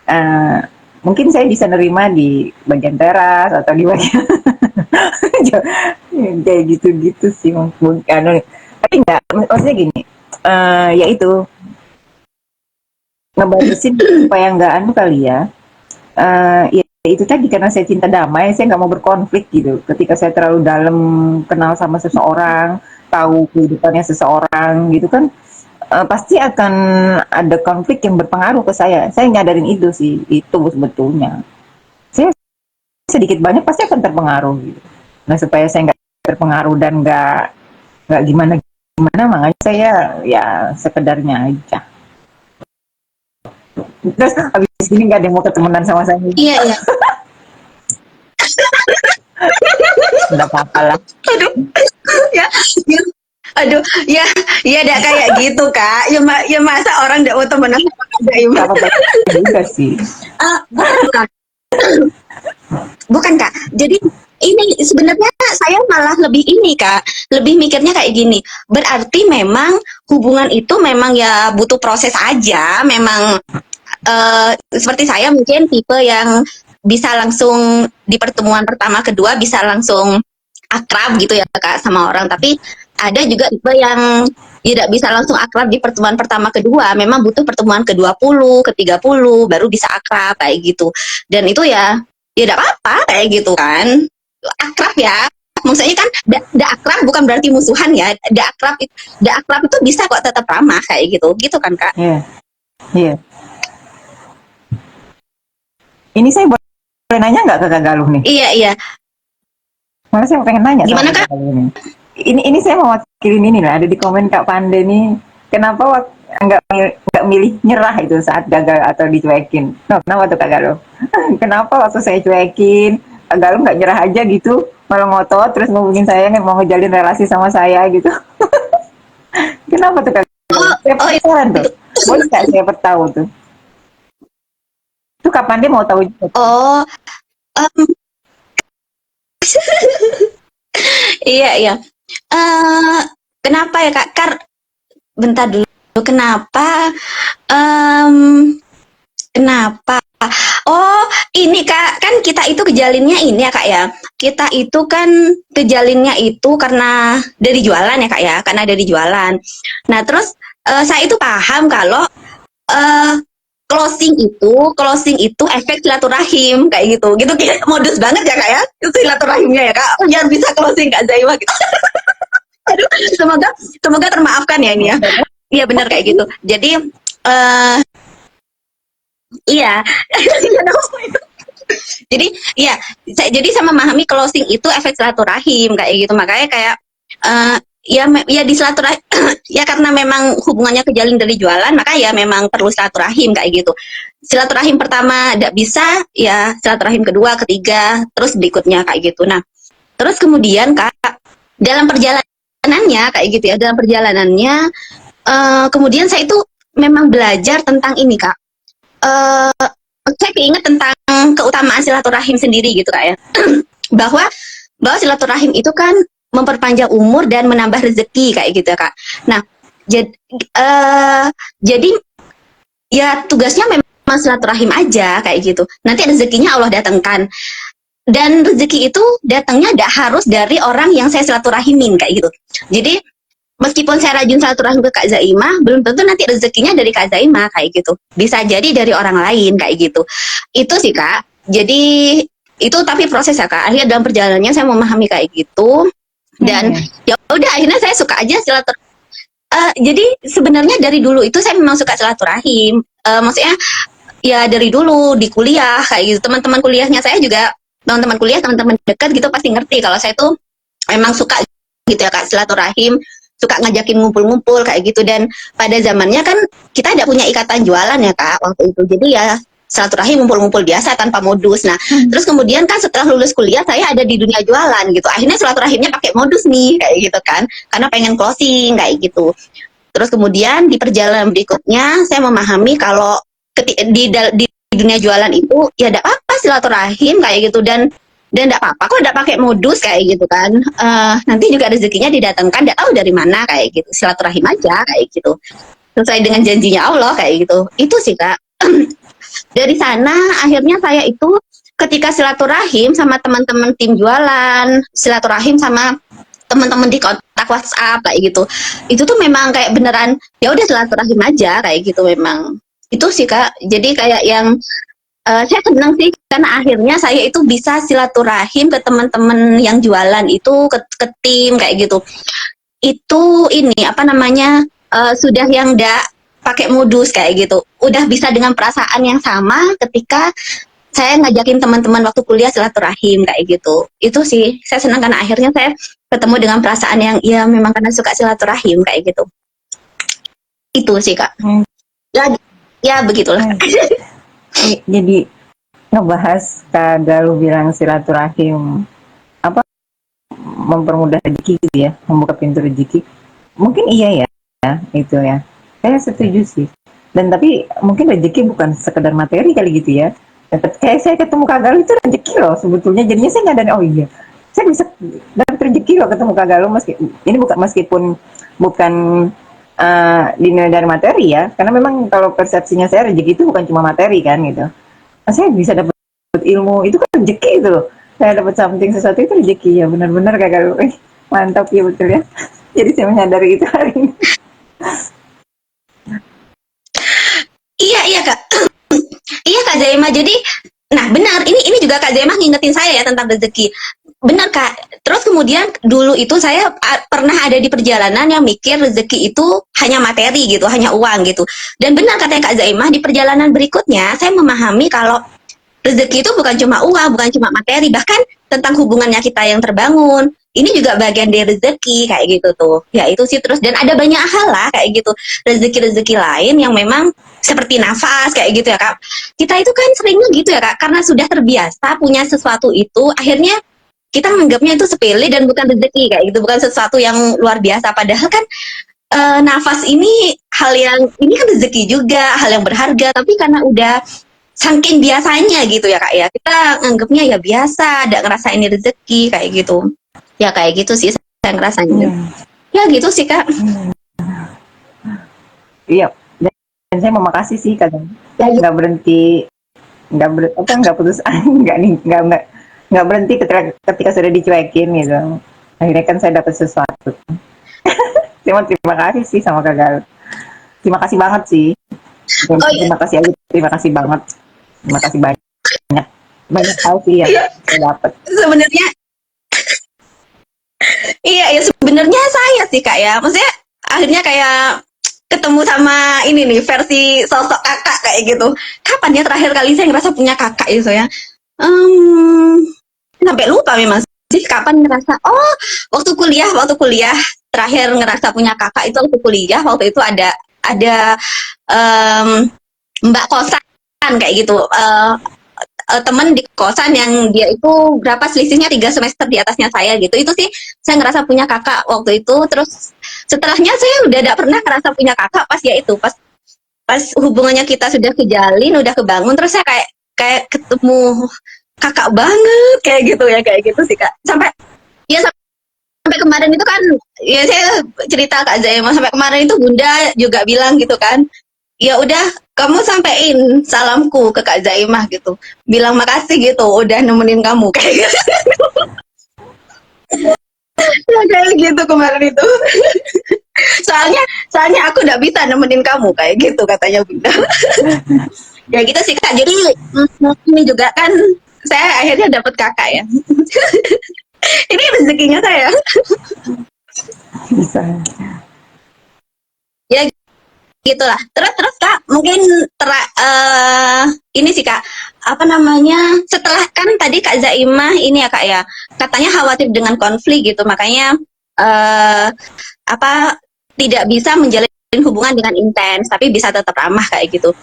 Speaker 2: uh, mungkin saya bisa nerima di bagian teras atau di bagian kayak gitu-gitu sih mungkin tapi enggak maksudnya gini ya itu ngebatasin supaya nggak anu kali ya ya itu tadi karena saya cinta damai saya nggak mau berkonflik gitu ketika saya terlalu dalam kenal sama seseorang tahu kehidupannya seseorang gitu kan pasti akan ada konflik yang berpengaruh ke saya nyadarin itu sih itu sebetulnya saya sedikit banyak pasti akan terpengaruh gitu nah supaya saya nggak terpengaruh dan nggak gimana gimana makanya saya ya sekedarnya aja terus habis ini nggak ada yang mau ketemenan sama saya
Speaker 1: Iya iya.
Speaker 2: nggak apa-apa lah
Speaker 1: Aduh, ya, ya. Aduh, ya, ya ada kayak gitu kak. Ya, ya masa orang tidak mau temenan sama Kak Zaima.
Speaker 2: nggak apa-apa juga sih
Speaker 1: Bukan kak, bukan kak. Jadi ini sebenarnya saya malah lebih ini kak, lebih mikirnya kayak gini. Berarti memang hubungan itu memang ya butuh proses aja. Memang seperti saya mungkin tipe yang bisa langsung di pertemuan pertama kedua bisa langsung akrab gitu ya kak sama orang, tapi ada juga tipe yang tidak bisa langsung akrab di pertemuan pertama kedua, memang butuh pertemuan ke-20, ke-30 baru bisa akrab kayak gitu. Dan itu ya ya tidak apa-apa kayak gitu kan, akrab ya, maksudnya kan da akrab bukan berarti musuhan ya, da akrab itu bisa kok tetap ramah kayak gitu gitu kan kak.
Speaker 2: iya yeah. iya yeah. Ini saya boleh nanya nggak ke Kak Galuh nih?
Speaker 1: Iya iya.
Speaker 2: Malah saya pengen nanya
Speaker 1: Gimana
Speaker 2: sama
Speaker 1: kak?
Speaker 2: Kak Galuh ini. Ini saya mau wakilin ini lah. Ada di komen Kak Pande nih. Kenapa nggak milih nyerah itu saat gagal atau dicuekin? No, kenapa tuh Kak Galuh? Kenapa waktu saya cuekin Kak Galuh nggak nyerah aja gitu? Malah ngotot terus ngomongin saya mau ngejalin relasi sama saya gitu. Kenapa tuh Kak Galuh?
Speaker 1: Oh,
Speaker 2: Saya
Speaker 1: oh
Speaker 2: penasaran tuh. Boleh nggak saya tahu tuh? Itu kapan dia mau tahu juga?
Speaker 1: oh, um, iya iya. Eh, kenapa ya kak? bentar dulu. Kenapa? Em, kenapa? Oh, ini Kak, kan kita itu kejalinnya ini ya Kak ya. Kita itu kan kejalinnya itu karena dari jualan ya Kak ya, karena dari jualan. Nah, terus saya itu paham kalau eh closing itu efek silaturahim kayak gitu. Gitu kayak modus banget ya Kak ya. Itu silaturahimnya ya Kak. Biar bisa closing Kak Zaima gitu. Aduh, semoga semoga termaafkan ya ini ya. Iya benar kayak gitu. Jadi eh iya. Jadi iya, jadi saya memahami closing itu efek silaturahim kayak gitu. Makanya kayak eh ya di silaturahim ya karena memang hubungannya kejalin dari jualan, maka ya memang perlu silaturahim kayak gitu. Silaturahim pertama tidak bisa, ya silaturahim kedua, ketiga, terus berikutnya kayak gitu. Nah, terus kemudian Kak, dalam perjalanannya kayak gitu ya, dalam perjalanannya kemudian saya itu memang belajar tentang ini Kak. Eh saya keinget tentang keutamaan silaturahim sendiri gitu Kak ya. bahwa bahwa silaturahim itu kan memperpanjang umur dan menambah rezeki kayak gitu ya Kak. Nah, jad, eh, jadi ya tugasnya memang silaturahim aja kayak gitu. Nanti rezekinya Allah datangkan. Dan rezeki itu datangnya tidak harus dari orang yang saya silaturahimin kayak gitu. Jadi meskipun saya rajin silaturahim ke Kak Zaimah, belum tentu nanti rezekinya dari Kak Zaimah kayak gitu. Bisa jadi dari orang lain kayak gitu. Itu sih Kak. Jadi itu tapi proses ya Kak. Akhirnya dalam perjalanannya saya memahami kayak gitu. Dan ya udah akhirnya saya suka aja silaturahim. Jadi sebenarnya dari dulu itu saya memang suka silaturahim. Maksudnya ya dari dulu di kuliah kayak gitu. Teman-teman kuliahnya saya juga, teman-teman kuliah, teman-teman dekat gitu pasti ngerti kalau saya tuh memang suka gitu ya Kak, silaturahim, suka ngajakin ngumpul-ngumpul kayak gitu. Dan pada zamannya kan kita tidak punya ikatan jualan ya Kak waktu itu. Jadi ya silaturahim ngumpul-ngumpul biasa tanpa modus. Nah, terus kemudian kan setelah lulus kuliah saya ada di dunia jualan gitu. Akhirnya silaturahimnya pakai modus nih kayak gitu kan. Karena pengen closing kayak gitu. Terus kemudian di perjalanan berikutnya saya memahami kalau di dunia jualan itu ya tidak apa silaturahim kayak gitu. Dan tidak apa-apa kok tidak pakai modus kayak gitu kan. Nanti juga rezekinya didatangkan tidak tahu dari mana kayak gitu. Silaturahim aja kayak gitu. Sesuai dengan janjinya Allah kayak gitu. Itu sih Kak. Dari sana akhirnya saya itu ketika silaturahim sama teman-teman tim jualan, silaturahim sama teman-teman di kontak WhatsApp kayak gitu. Itu tuh memang kayak beneran ya udah silaturahim aja kayak gitu memang. Itu sih Kak. Jadi kayak yang saya senang sih karena akhirnya saya itu bisa silaturahim ke teman-teman yang jualan itu ke tim kayak gitu. Itu ini apa namanya sudah yang enggak pakai modus kayak gitu. Udah bisa dengan perasaan yang sama ketika saya ngajakin teman-teman waktu kuliah silaturahim kayak gitu. Itu sih saya senang karena akhirnya saya ketemu dengan perasaan yang ya memang karena suka silaturahim kayak gitu. Itu sih Kak. Ya, ya begitulah.
Speaker 2: Jadi ngebahas Kak Galuh bilang silaturahim apa mempermudah rezeki gitu ya, membuka pintu rezeki. Mungkin iya ya, itu ya. Saya setuju sih. Dan tapi mungkin rezeki bukan sekedar materi kali gitu ya. Kayak saya ketemu Kak Galuh itu rezeki loh sebetulnya. Jadinya saya nggak ada, oh iya, saya bisa dapat rezeki loh ketemu Kak Galuh meski ini meskipun bukan dinilai dari materi ya. Karena memang kalau persepsinya saya rezeki itu bukan cuma materi kan gitu. Nah, saya bisa dapat ilmu itu kan rezeki itu loh. Saya dapat something sesuatu itu rezeki ya, benar-benar Kak Galuh. Mantap ya betul ya. Jadi saya menyadari itu hari ini.
Speaker 1: Iya Kak. Iya Kak Zaima. Jadi nah benar ini juga Kak Zaima ngingetin saya ya tentang rezeki. Benar Kak. Terus kemudian dulu itu saya pernah ada di perjalanan yang mikir rezeki itu hanya materi gitu, hanya uang gitu. Dan benar katanya Kak Zaimah, di perjalanan berikutnya saya memahami kalau rezeki itu bukan cuma uang, bukan cuma materi, bahkan tentang hubungannya kita yang terbangun. Ini juga bagian dari rezeki kayak gitu tuh. Ya itu sih terus dan ada banyak hal lah kayak gitu. Rezeki-rezeki lain yang memang seperti nafas kayak gitu ya Kak. Kita itu kan seringnya gitu ya Kak, karena sudah terbiasa punya sesuatu itu, akhirnya kita menganggapnya itu sepele dan bukan rezeki kayak gitu, bukan sesuatu yang luar biasa. Padahal kan nafas ini hal yang ini kan rezeki juga, hal yang berharga. Tapi karena udah saking biasanya gitu ya Kak ya, kita nganggapnya ya biasa, tidak ngerasa ini rezeki kayak gitu. Ya kayak gitu sih saya ngerasanya. Ya gitu sih Kak.
Speaker 2: Iya, dan saya mau makasih sih kadang
Speaker 1: Ya,
Speaker 2: nggak berhenti, nggak putus nggak nih nggak berhenti ketika sudah dicuekin gitu. Akhirnya kan saya dapat sesuatu. Terima kasih sih sama Kak Galuh. Terima kasih banget sih.
Speaker 1: oh iya,
Speaker 2: Terima kasih aja, terima kasih banget. Terima kasih banyak. Banyak hal sih yang
Speaker 1: iya,
Speaker 2: saya dapat.
Speaker 1: sebenarnya iya ya sebenarnya saya sih Kak ya. Maksudnya akhirnya kayak ketemu sama ini nih versi sosok kakak kayak gitu. Kapan ya terakhir kali saya ngerasa punya kakak itu ya? Hmm, sampai lupa memang sih kapan ngerasa. Oh, waktu kuliah terakhir ngerasa punya kakak itu waktu kuliah. Waktu itu ada em, mbak kosan kayak gitu. Temen di kosan yang dia itu berapa selisihnya 3 semester di atasnya saya gitu. Itu sih saya ngerasa punya kakak waktu itu. Terus setelahnya saya udah tidak pernah ngerasa punya kakak pas ya itu pas pas hubungannya kita sudah kejalin, udah kebangun, terus saya kayak kayak ketemu kakak banget kayak gitu ya kayak gitu sih kak. Sampai ya sampai kemarin itu kan ya saya cerita Kak Zaima sampai kemarin itu Bunda juga bilang gitu kan, ya udah kamu sampein salamku ke Kak Zaimah gitu, bilang makasih gitu udah nemenin kamu kayak gitu. Ya, kayak gitu kemarin itu. soalnya soalnya aku udah bisa nemenin kamu kayak gitu katanya Bunda. Ya gitu sih kak, jadi ini juga kan saya akhirnya dapat kakak ya. Ini rezekinya saya.
Speaker 2: Bisa.
Speaker 1: Ya gitulah. Terus terus kak mungkin ini sih kak, apa namanya, setelah kan tadi kak Zaimah ini ya kak ya katanya khawatir dengan konflik gitu, makanya eh apa tidak bisa menjalin hubungan dengan intens tapi bisa tetap ramah kayak gitu.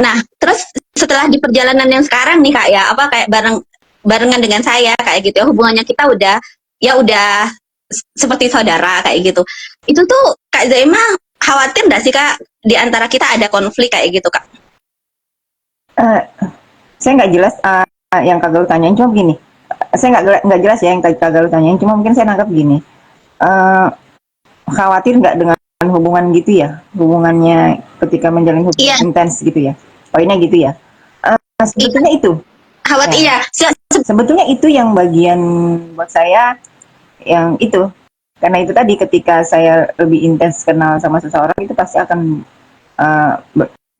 Speaker 1: Nah terus setelah di perjalanan yang sekarang nih kak ya, apa kayak barengan dengan saya kayak gitu ya, hubungannya kita udah ya udah seperti saudara kayak gitu. Itu tuh Kak Zaima khawatir nggak sih Kak di antara kita ada konflik kayak gitu Kak?
Speaker 2: Eh, saya nggak jelas yang Kak Galuh tanyain cuma gini. Saya nggak jelas ya yang Kak Galuh tanyain, cuma mungkin saya nangkap gini. Eh, khawatir nggak dengan hubungan gitu ya, hubungannya ketika menjalin hubungan
Speaker 1: Iya,
Speaker 2: intens gitu ya, poinnya gitu ya.
Speaker 1: iya,
Speaker 2: Sebetulnya itu
Speaker 1: khawatir
Speaker 2: ya,
Speaker 1: iya.
Speaker 2: sebetulnya itu yang bagian buat saya yang itu, karena itu tadi ketika saya lebih intens kenal sama seseorang itu pasti akan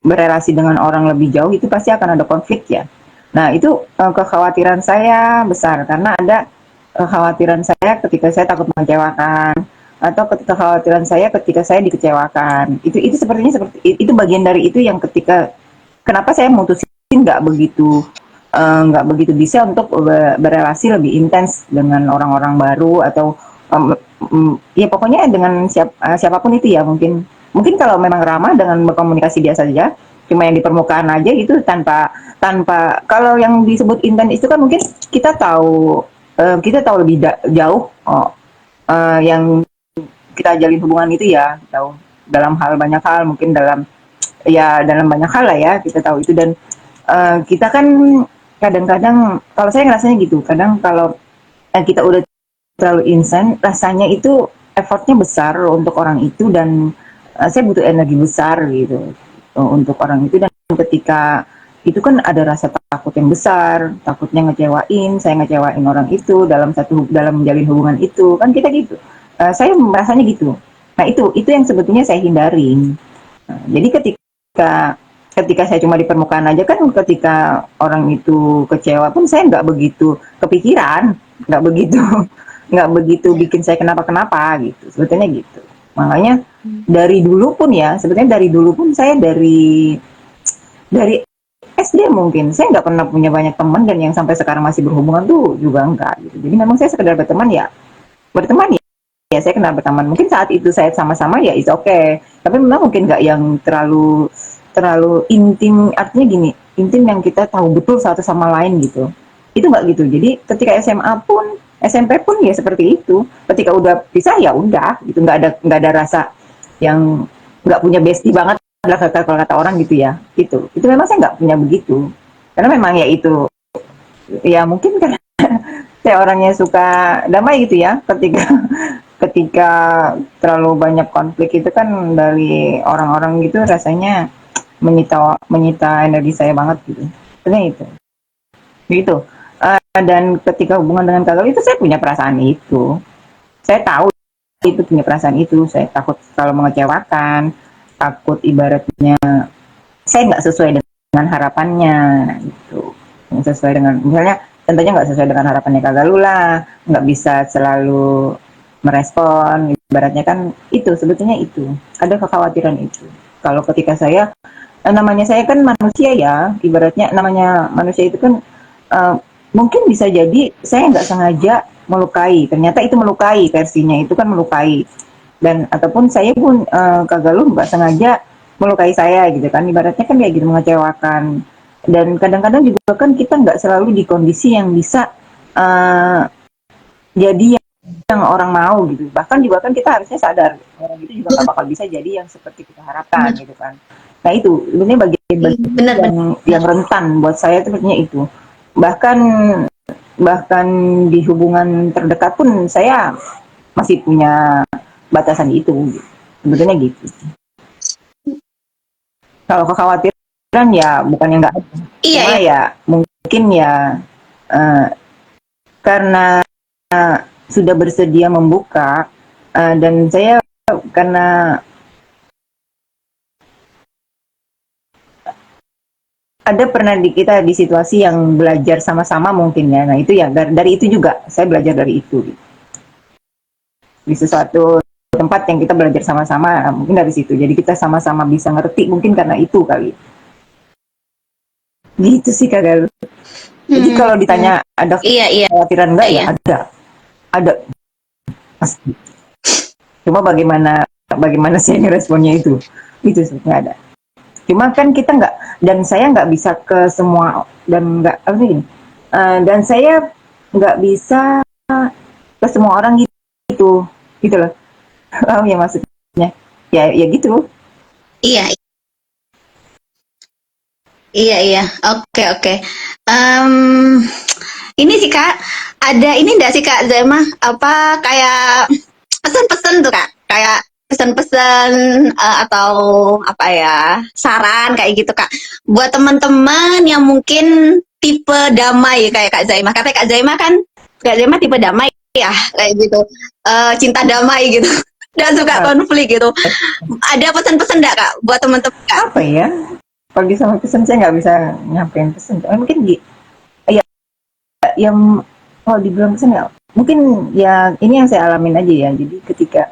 Speaker 2: berrelasi dengan orang lebih jauh itu pasti akan ada konflik ya. Nah itu kekhawatiran saya besar karena ada kekhawatiran saya ketika saya takut mengecewakan atau kekhawatiran saya ketika saya dikecewakan. Itu sepertinya seperti itu bagian dari itu yang ketika kenapa saya mutusin nggak begitu bisa untuk berrelasi lebih intens dengan orang-orang baru atau ya pokoknya dengan siapapun itu ya mungkin mungkin kalau memang ramah dengan berkomunikasi biasa saja cuma yang di permukaan aja itu tanpa tanpa kalau yang disebut intens itu kan mungkin kita tahu lebih jauh yang kita jalin hubungan itu ya tahu dalam hal banyak hal mungkin dalam banyak hal lah ya kita tahu itu dan kita kan kadang-kadang kalau saya ngerasanya gitu kadang kalau kita udah terlalu instan rasanya itu effortnya besar untuk orang itu dan saya butuh energi besar gitu untuk orang itu dan ketika itu kan ada rasa takut yang besar takutnya ngecewain saya ngecewain orang itu dalam menjalin hubungan itu kan kita gitu. Saya merasanya gitu. Nah itu yang sebetulnya saya hindarin. Nah, jadi ketika ketika saya cuma di permukaan aja kan ketika orang itu kecewa pun saya nggak begitu kepikiran nggak begitu nggak begitu bikin saya kenapa-kenapa gitu sebetulnya gitu makanya dari dulu pun ya sebetulnya dari dulu pun saya dari SD mungkin saya nggak pernah punya banyak teman dan yang sampai sekarang masih berhubungan tuh juga enggak gitu jadi memang saya sekedar berteman ya saya kenal berteman mungkin saat itu saya sama-sama ya it's okay tapi memang mungkin nggak yang terlalu terlalu intim artinya gini intim yang kita tahu betul satu sama lain gitu itu nggak gitu jadi ketika SMA pun SMP pun ya seperti itu ketika udah pisah ya udah gitu nggak ada rasa yang nggak punya bestie banget lah kalau kata orang gitu ya itu memang saya nggak punya begitu karena memang ya itu ya mungkin karena saya orangnya suka damai gitu ya ketika ketika terlalu banyak konflik itu kan dari orang-orang gitu rasanya menyita menyita energi saya banget gitu. Sebenarnya itu. Gitu. Dan ketika hubungan dengan kakak itu saya punya perasaan itu. Saya tahu itu punya perasaan itu. Saya takut kalau mengecewakan, takut ibaratnya saya nggak sesuai dengan harapannya gitu. Nggak sesuai dengan misalnya tentunya nggak sesuai dengan harapannya kakak Lula, nggak bisa selalu merespon ibaratnya kan itu sebetulnya itu ada kekhawatiran itu kalau ketika saya namanya saya kan manusia ya ibaratnya namanya manusia itu kan eh, mungkin bisa jadi saya nggak sengaja melukai ternyata itu melukai versinya itu kan melukai dan ataupun saya pun kagak lu nggak sengaja melukai saya gitu kan ibaratnya kan kayak gitu mengecewakan dan kadang-kadang juga kan kita nggak selalu di kondisi yang bisa eh, jadi yang orang mau gitu bahkan juga kan kita harusnya sadar orang itu juga nggak bakal bisa jadi yang seperti kita harapkan
Speaker 1: Benar.
Speaker 2: gitu kan nah itu sebenarnya bagian-bagian
Speaker 1: Benar,
Speaker 2: yang
Speaker 1: benar.
Speaker 2: rentan buat saya sepertinya itu bahkan bahkan di hubungan terdekat pun saya masih punya batasan itu gitu. Sebetulnya gitu kalau kekhawatiran ya bukan yang nggak ada
Speaker 1: Iya,
Speaker 2: cuma
Speaker 1: iya.
Speaker 2: ya mungkin ya eh, karena sudah bersedia membuka dan saya karena ada pernah di kita di situasi yang belajar sama-sama mungkin ya nah itu ya dari itu juga saya belajar dari itu di sesuatu tempat yang kita belajar sama-sama mungkin dari situ jadi kita sama-sama bisa ngerti mungkin karena itu kali gitu sih kak Galuh. Jadi
Speaker 1: Hmm,
Speaker 2: kalau
Speaker 1: hmm.
Speaker 2: ditanya ada
Speaker 1: Iya, iya,
Speaker 2: kekhawatiran enggak ya
Speaker 1: iya.
Speaker 2: ada pasti cuma bagaimana bagaimana saya ngeresponnya itu sebenarnya ada cuma kan kita nggak dan saya nggak bisa ke semua dan nggak apa sih dan saya nggak bisa ke semua orang gitu gitu loh paham ya maksudnya ya ya gitu
Speaker 1: Iya, iya, iya. Oke, oke. Em, ini sih Kak, ada ini enggak sih Kak Zema? Apa kayak pesan-pesan tuh Kak? Kayak pesan-pesan atau apa ya, saran kayak gitu Kak. Buat teman-teman yang mungkin tipe damai kayak Kak Zaima. Katanya Kak Zaima tipe damai ya, kayak gitu. Cinta damai gitu. Dan suka
Speaker 2: uh,
Speaker 1: konflik gitu. Ada pesan-pesan enggak Kak buat teman-teman Kak?
Speaker 2: apa ya kalau sama pesan saya nggak bisa nyampein pesan mungkin ya yang kalau dibilang pesan ya mungkin ya ini yang saya alamin aja ya jadi ketika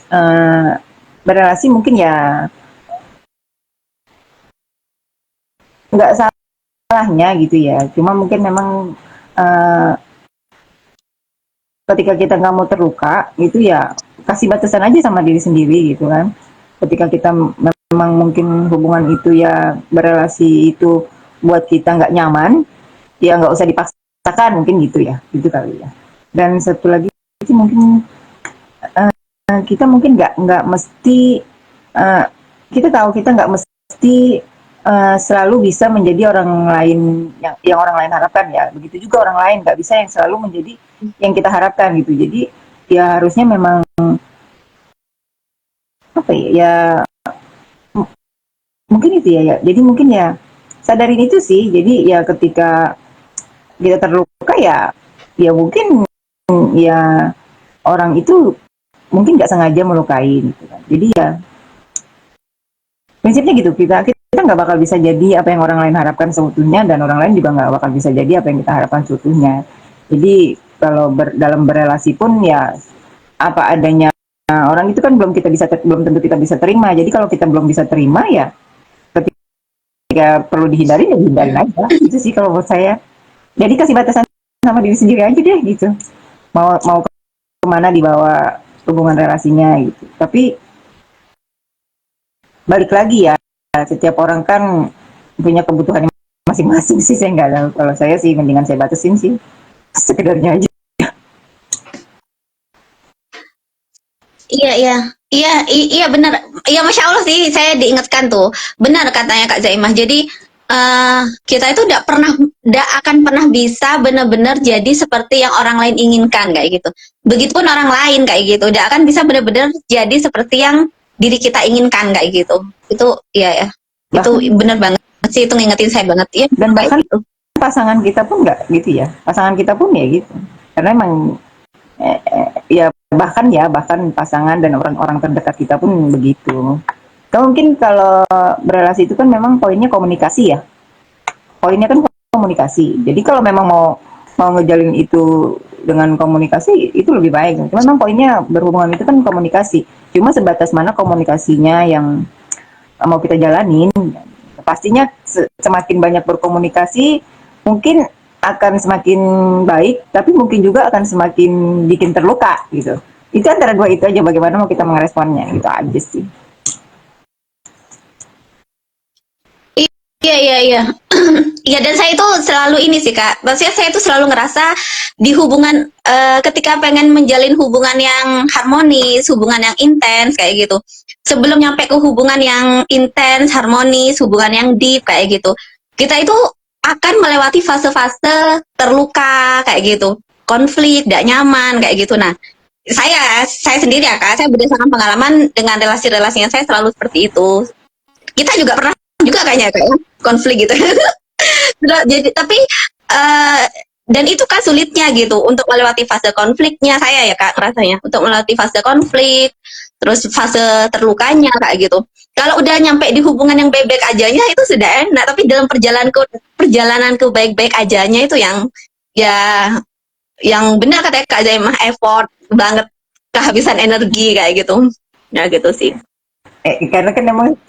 Speaker 2: uh, berrelasi mungkin ya nggak salahnya gitu ya cuma mungkin memang uh, ketika kita nggak mau terluka itu ya kasih batasan aja sama diri sendiri gitu kan ketika kita memang mungkin hubungan itu ya berrelasi itu buat kita nggak nyaman ya nggak usah dipaksakan mungkin gitu ya gitu kali ya dan satu lagi itu mungkin kita mungkin nggak mesti uh, kita tahu kita nggak mesti selalu bisa menjadi orang lain yang orang lain harapkan ya begitu juga orang lain nggak bisa yang selalu menjadi yang kita harapkan gitu jadi ya harusnya memang apa ya, ya mungkin itu ya, ya jadi mungkin ya sadarin itu sih jadi ya ketika kita terluka ya ya mungkin ya orang itu mungkin nggak sengaja melukai gitu kan jadi ya prinsipnya gitu kita nggak bakal bisa jadi apa yang orang lain harapkan seutuhnya dan orang lain juga nggak bakal bisa jadi apa yang kita harapkan seutuhnya jadi kalau dalam berelasi pun ya apa adanya orang itu kan belum tentu kita bisa terima jadi kalau kita belum bisa terima ya ketika perlu dihindari ya hindarin aja itu sih kalau menurut saya jadi kasih batasan sama diri sendiri aja deh gitu mau kemana dibawa hubungan relasinya gitu tapi balik lagi ya setiap orang kan punya kebutuhan masing-masing sih saya nggak tahu kalau saya sih mendingan saya batasin sih sekedarnya aja
Speaker 1: Iya, iya. Iya, iya benar. Iya, Masya Allah sih, saya diingatkan tuh. Benar katanya Kak Zaimah. Jadi, kita itu tidak akan pernah bisa benar-benar jadi seperti yang orang lain inginkan kayak gitu. Begitupun orang lain kayak gitu, tidak akan bisa benar-benar jadi seperti yang diri kita inginkan kayak gitu. Itu ya, itu
Speaker 2: Bahkan
Speaker 1: benar banget sih, itu ngingetin saya banget ya
Speaker 2: dan
Speaker 1: kayak
Speaker 2: bahkan
Speaker 1: gitu.
Speaker 2: pasangan kita pun nggak gitu ya. Pasangan kita pun ya gitu. Karena emang ya bahkan pasangan dan orang-orang terdekat kita pun begitu. Mungkin kalau berelasi itu kan memang poinnya komunikasi ya. Poinnya kan komunikasi. Jadi kalau memang mau ngejalin itu dengan komunikasi itu lebih baik. Cuma memang poinnya berhubungan itu kan komunikasi. Cuma sebatas mana komunikasinya yang mau kita jalanin. Pastinya semakin banyak berkomunikasi mungkin akan semakin baik, tapi mungkin juga akan semakin bikin terluka gitu. Itu antara dua itu aja, bagaimana mau kita meresponnya gitu aja sih.
Speaker 1: Iya, iya, iya. Iya, dan saya itu selalu ini sih, Kak. Maksudnya saya itu selalu ngerasa di hubungan, ketika pengen menjalin hubungan yang harmonis, hubungan yang intens kayak gitu. Sebelum nyampe ke hubungan yang intens, harmonis, hubungan yang deep kayak gitu. Kita itu akan melewati fase-fase terluka kayak gitu. Konflik, tidak nyaman kayak gitu. Nah, saya sendiri ya, Kak, saya berdasarkan pengalaman dengan relasi-relasinya saya selalu seperti itu. Kita juga pernah juga kayaknya kayak konflik gitu. Jadi tapi uh, dan itu kan sulitnya gitu untuk melewati fase konfliknya saya ya Kak rasanya untuk melewati fase konflik terus fase terlukanya kayak gitu. Kalau udah nyampe di hubungan yang baik-baik ajanya itu sudah enak, tapi dalam perjalanan ke baik-baik ajanya itu ya yang benar kata Kak Zaimah, effort banget, kehabisan energi kayak gitu. Ya gitu sih.
Speaker 2: Karena kan emang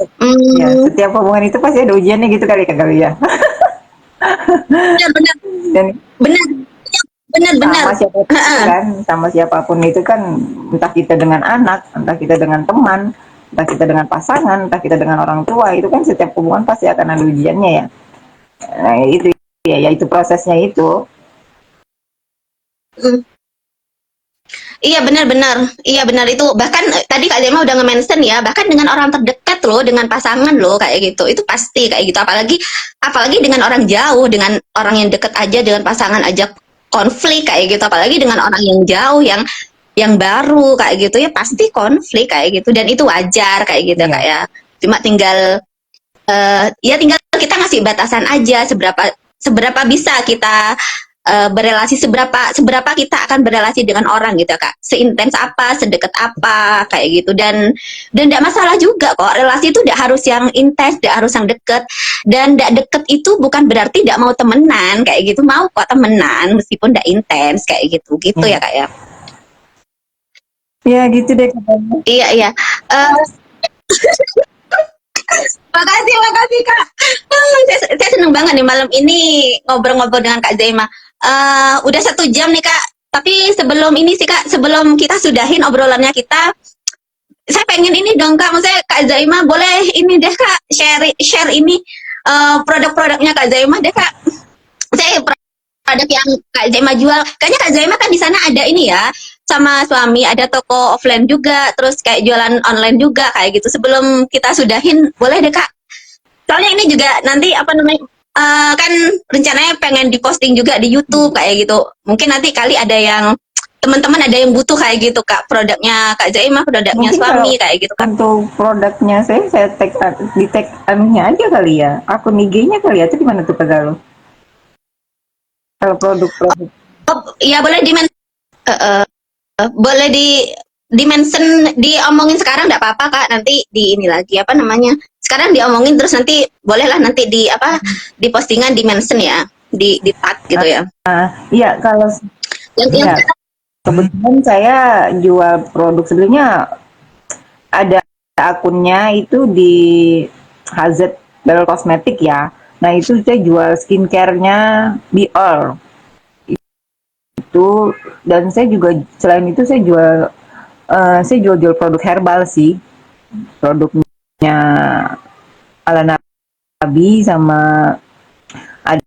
Speaker 2: ya
Speaker 1: Hmm,
Speaker 2: setiap hubungan itu pasti ada ujiannya gitu kali kali ya.
Speaker 1: benar benar
Speaker 2: Dan
Speaker 1: benar benar benar.
Speaker 2: sama siapapun itu kan, sama siapapun itu kan, entah kita dengan anak, entah kita dengan teman, entah kita dengan pasangan, entah kita dengan orang tua, itu kan setiap hubungan pasti akan ada ujiannya ya. Nah, itu ya itu prosesnya itu.
Speaker 1: Iya benar-benar, iya benar itu. Bahkan tadi Kak Zema udah nge-mention ya, bahkan dengan orang terdekat loh, dengan pasangan loh kayak gitu. Itu pasti kayak gitu. Apalagi dengan orang jauh, dengan orang yang deket aja, dengan pasangan aja konflik kayak gitu. Apalagi dengan orang yang jauh, yang baru kayak gitu ya pasti konflik kayak gitu. Dan itu wajar kayak gitu Kak
Speaker 2: Iya.
Speaker 1: ya. Cuma tinggal kita ngasih batasan aja seberapa seberapa bisa kita berelasi, seberapa kita akan berelasi dengan orang gitu Kak, seintens apa, sedekat apa kayak gitu. Dan tidak masalah juga kok, relasi itu tidak harus yang intens, tidak harus yang deket. Dan tidak deket itu bukan berarti tidak mau temenan kayak gitu, mau kok temenan meskipun tidak intens kayak gitu gitu ya
Speaker 2: Iya.
Speaker 1: Kak ya.
Speaker 2: Ya gitu deh katanya.
Speaker 1: Iya, iya. Eh, makasih Kak. Saya seneng banget nih malam ini ngobrol-ngobrol dengan Kak Zaima. Udah 1 jam nih Kak. Tapi sebelum ini sih Kak, sebelum kita sudahin obrolannya kita, saya pengen ini dong Kak. Maksudnya Kak Zaima boleh ini deh Kak, share ini produk-produknya Kak Zaima deh Kak. Saya produk yang Kak Zaima jual. Kayaknya Kak Zaima kan di sana ada ini ya, sama suami ada toko offline juga, terus kayak jualan online juga kayak gitu. Sebelum kita sudahin, boleh deh Kak. Soalnya ini juga nanti apa namanya, kan rencananya pengen diposting juga di YouTube kayak gitu. Mungkin nanti kali ada yang teman-teman ada yang butuh kayak gitu Kak, produknya Kak Zaimah, produknya
Speaker 2: Mungkin kalau
Speaker 1: suami kayak gitu Kak.
Speaker 2: untuk produknya saya tag di tag anunya aja kali ya. Akun IG-nya kali ya. Itu di mana tuh Kak Galuh? Kalau produk-produk.
Speaker 1: Oh, ya boleh boleh di mention, diomongin sekarang enggak apa-apa Kak. Nanti di ini lagi apa namanya? Sekarang diomongin terus nanti bolehlah nanti di apa di postingan di mention ya, di tag gitu ya.
Speaker 2: Iya, kalau
Speaker 1: Yang
Speaker 2: ya kebetulan saya jual produk sebenarnya ada akunnya itu di Hazard Bell Cosmetic ya. Nah itu saya jual skincare-nya Biol itu, dan saya juga selain itu saya jual produk herbal sih, produknya Alana Nabi, sama ada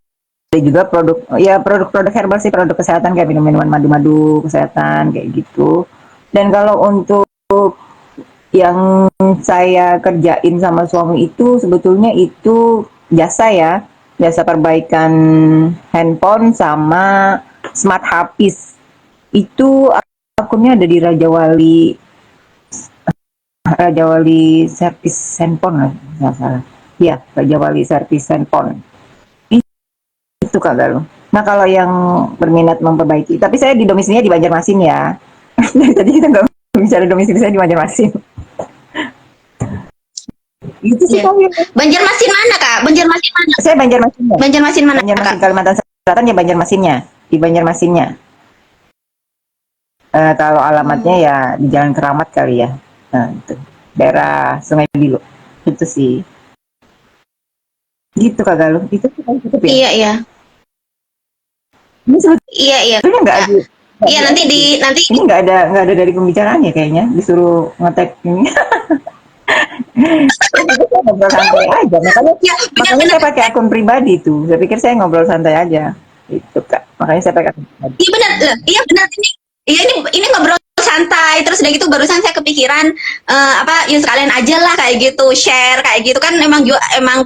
Speaker 2: juga produk herbal sih, produk kesehatan kayak minum-minuman madu-madu kesehatan kayak gitu. Dan kalau untuk yang saya kerjain sama suami itu sebetulnya itu jasa ya, jasa perbaikan handphone sama smart hapis. Itu akunnya ada di Raja Wali Servis Handphone lah, nggak salah. Iya, Raja Wali Servis Handphone. Itu Kak Galuh. Nah kalau yang berminat memperbaiki, tapi saya di domisilinya di Banjarmasin ya. Dari tadi kita nggak bicara domisili saya di Banjarmasin. Itu sih
Speaker 1: Iya.
Speaker 2: Kak.
Speaker 1: Banjarmasin mana, Kak? Banjarmasin mana?
Speaker 2: Saya Banjarmasin ya.
Speaker 1: Banjarmasin mana,
Speaker 2: Banjarmasin
Speaker 1: Kak?
Speaker 2: Kalimantan Selatan ya Banjarmasinnya. Di Banjarmasinnya. Kalau alamatnya
Speaker 1: Hmm,
Speaker 2: ya di Jalan Keramat kali ya. Nah, itu. Daerah Sungai Bilu. Itu sih. Gitu Kak Galuh. Itu sih paling cukup ya.
Speaker 1: iya, iya.
Speaker 2: Ini
Speaker 1: Iya, iya,
Speaker 2: sebetulnya nggak
Speaker 1: Kak.
Speaker 2: ada.
Speaker 1: Iya, nanti
Speaker 2: Ini nggak ada dari pembicaraannya kayaknya disuruh ngetek ini. Saya ngobrol santai aja, makanya
Speaker 1: ya
Speaker 2: makanya
Speaker 1: benar-benar.
Speaker 2: saya pakai akun pribadi tuh. Saya pikir saya ngobrol santai aja, itu Kak. Makanya saya pakai akun pribadi.
Speaker 1: Iya benar. Loh, iya benar ini. Iya ini ngobrol santai terus udah gitu barusan saya kepikiran apa ya sekalian aja lah kayak gitu share kayak gitu kan emang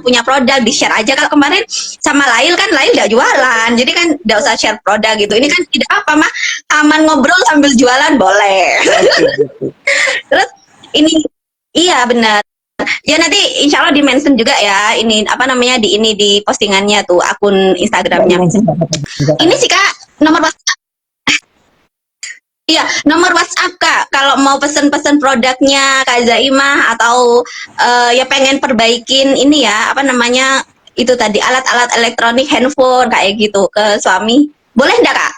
Speaker 1: punya produk di share aja kalau kemarin sama Lail kan Lail nggak jualan jadi kan nggak usah share produk gitu ini kan tidak apa mah aman ngobrol sambil jualan boleh.
Speaker 2: Oke, gitu.
Speaker 1: Terus ini iya benar. Ya nanti insya Allah di mention juga ya ini apa namanya di ini di postingannya tuh akun
Speaker 2: Nggak
Speaker 1: Instagramnya.
Speaker 2: dimention apa-apa juga
Speaker 1: Ini
Speaker 2: Kak.
Speaker 1: sih Kak nomor WhatsApp. Iya, nomor WhatsApp Kak. Kalau mau pesen-pesen produknya Kak Zaimah atau ya pengen perbaikin ini ya apa namanya itu tadi alat-alat elektronik handphone kayak gitu ke suami. Boleh enggak Kak?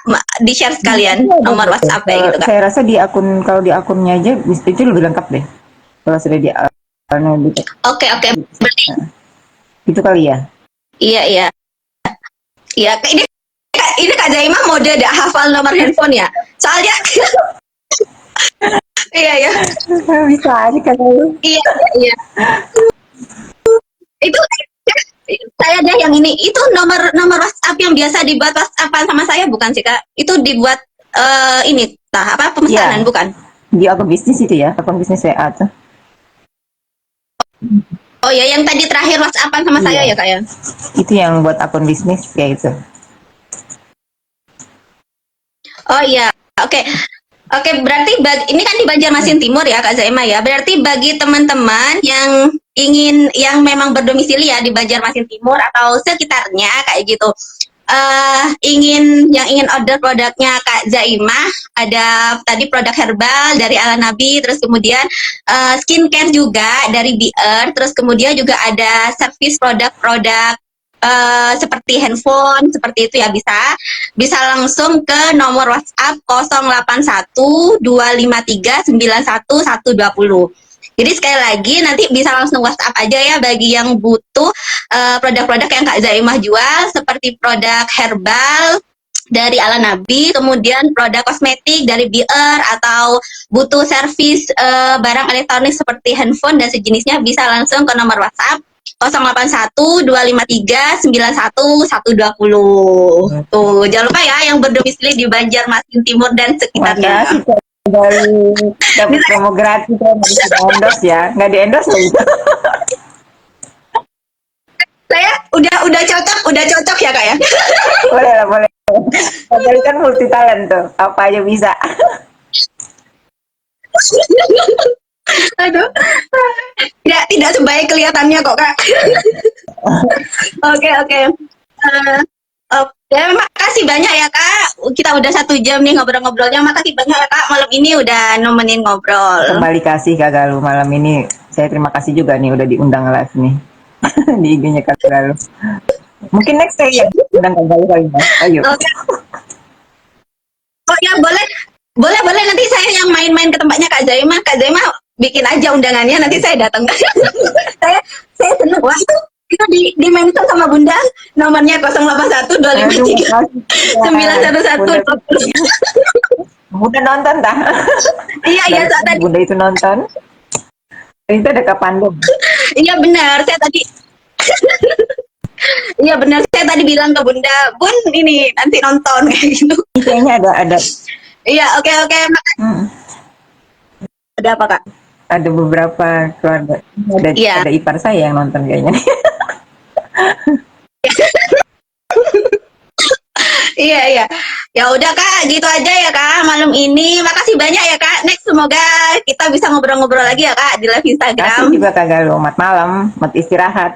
Speaker 1: Di share sekalian
Speaker 2: Iya,
Speaker 1: nomor
Speaker 2: boleh.
Speaker 1: WhatsApp kayak gitu Kak.
Speaker 2: Saya rasa di akun kalau di akunnya aja itu lebih lengkap deh. Kalau sudah di
Speaker 1: Oke oke. Berarti
Speaker 2: itu kali ya.
Speaker 1: iya iya. Iya, ini Kak Zaimah mode ada hafal nomor handphone ya. Soalnya iya ya.
Speaker 2: Bisa aja kalau
Speaker 1: Iya iya. Itu saya deh yang ini. Itu nomor nomor WhatsApp yang biasa dibuat WhatsAppan sama saya bukan sih Kak? Itu dibuat ini tah apa pemesanan
Speaker 2: ya
Speaker 1: bukan?
Speaker 2: di akun bisnis itu ya, akun bisnis WA tuh.
Speaker 1: Oh ya, yang tadi terakhir WhatsAppan sama saya
Speaker 2: Iya,
Speaker 1: ya Kak ya.
Speaker 2: itu yang buat akun bisnis kayak itu.
Speaker 1: Oh iya, oke. Oke, berarti ini kan di Banjarmasin Timur ya Kak Zaima ya. Berarti bagi teman-teman yang yang memang berdomisili ya di Banjarmasin Timur atau sekitarnya kayak gitu. Ingin order produknya Kak Zaimah, ada tadi produk herbal dari Ala Nabi, terus kemudian skincare juga dari Be Earth, terus kemudian juga ada servis produk-produk seperti handphone seperti itu ya bisa langsung ke nomor WhatsApp 081253911120. Jadi sekali lagi nanti bisa langsung WhatsApp aja ya bagi yang butuh produk-produk yang Kak Zaimah jual seperti produk herbal dari Ala Nabi, kemudian produk kosmetik dari Bier atau butuh servis barang elektronik seperti handphone dan sejenisnya bisa langsung ke nomor WhatsApp 081253911120. Tuh, jangan lupa ya yang berdomisili di Banjarmasin Timur dan sekitarnya.
Speaker 2: Makasih Kak, dari dapat promo gratis ya, nggak di endorse ya, nggak di endorse loh itu.
Speaker 1: Saya udah cocok ya Kak ya.
Speaker 2: Boleh lah, boleh. Padahal kan multi talent tuh, apa aja bisa.
Speaker 1: Aduh. Tidak sebaik kelihatannya kok Kak. Oke oke. Ya makasih banyak ya Kak. Kita udah 1 jam nih ngobrol-ngobrolnya. Makasih banyak ya Kak. Malam ini udah nemenin ngobrol.
Speaker 2: Kembali kasih Kak Galuh malam ini. Saya terima kasih juga nih udah diundang live nih di IG-nya Kak Galuh. Mungkin next saya yang undang Kak Galuh kali ya. Ayo.
Speaker 1: Oke. Oh ya boleh. Boleh nanti saya yang main-main ke tempatnya Kak Zaimah. Kak Zaimah bikin aja undangannya nanti saya datang. saya seneng. Wah itu di mention sama Bunda nomornya 081253 911.
Speaker 2: Bunda nonton dah.
Speaker 1: Iya saat tadi.
Speaker 2: Bunda itu nonton. Itu ada Kak Pandem.
Speaker 1: Iya benar. Iya benar. Saya tadi bilang ke Bunda, Bun ini nanti nonton kayak gitu.
Speaker 2: Kayaknya ada.
Speaker 1: Iya oke.
Speaker 2: Hmm,
Speaker 1: Ada apa Kak?
Speaker 2: ada beberapa keluarga.
Speaker 1: Iya.
Speaker 2: Ada ipar saya yang nonton kayaknya.
Speaker 1: Iya, iya. Ya udah Kak, gitu aja ya Kak malam ini. Makasih banyak ya Kak. Next semoga kita bisa ngobrol-ngobrol lagi ya Kak di live
Speaker 2: Kasih
Speaker 1: Instagram.
Speaker 2: juga Kak Galuh. Selamat malam, selamat istirahat.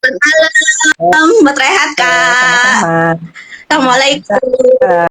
Speaker 1: Selamat malam, buat rehat Kak.
Speaker 2: Sama-sama.
Speaker 1: Assalamualaikum.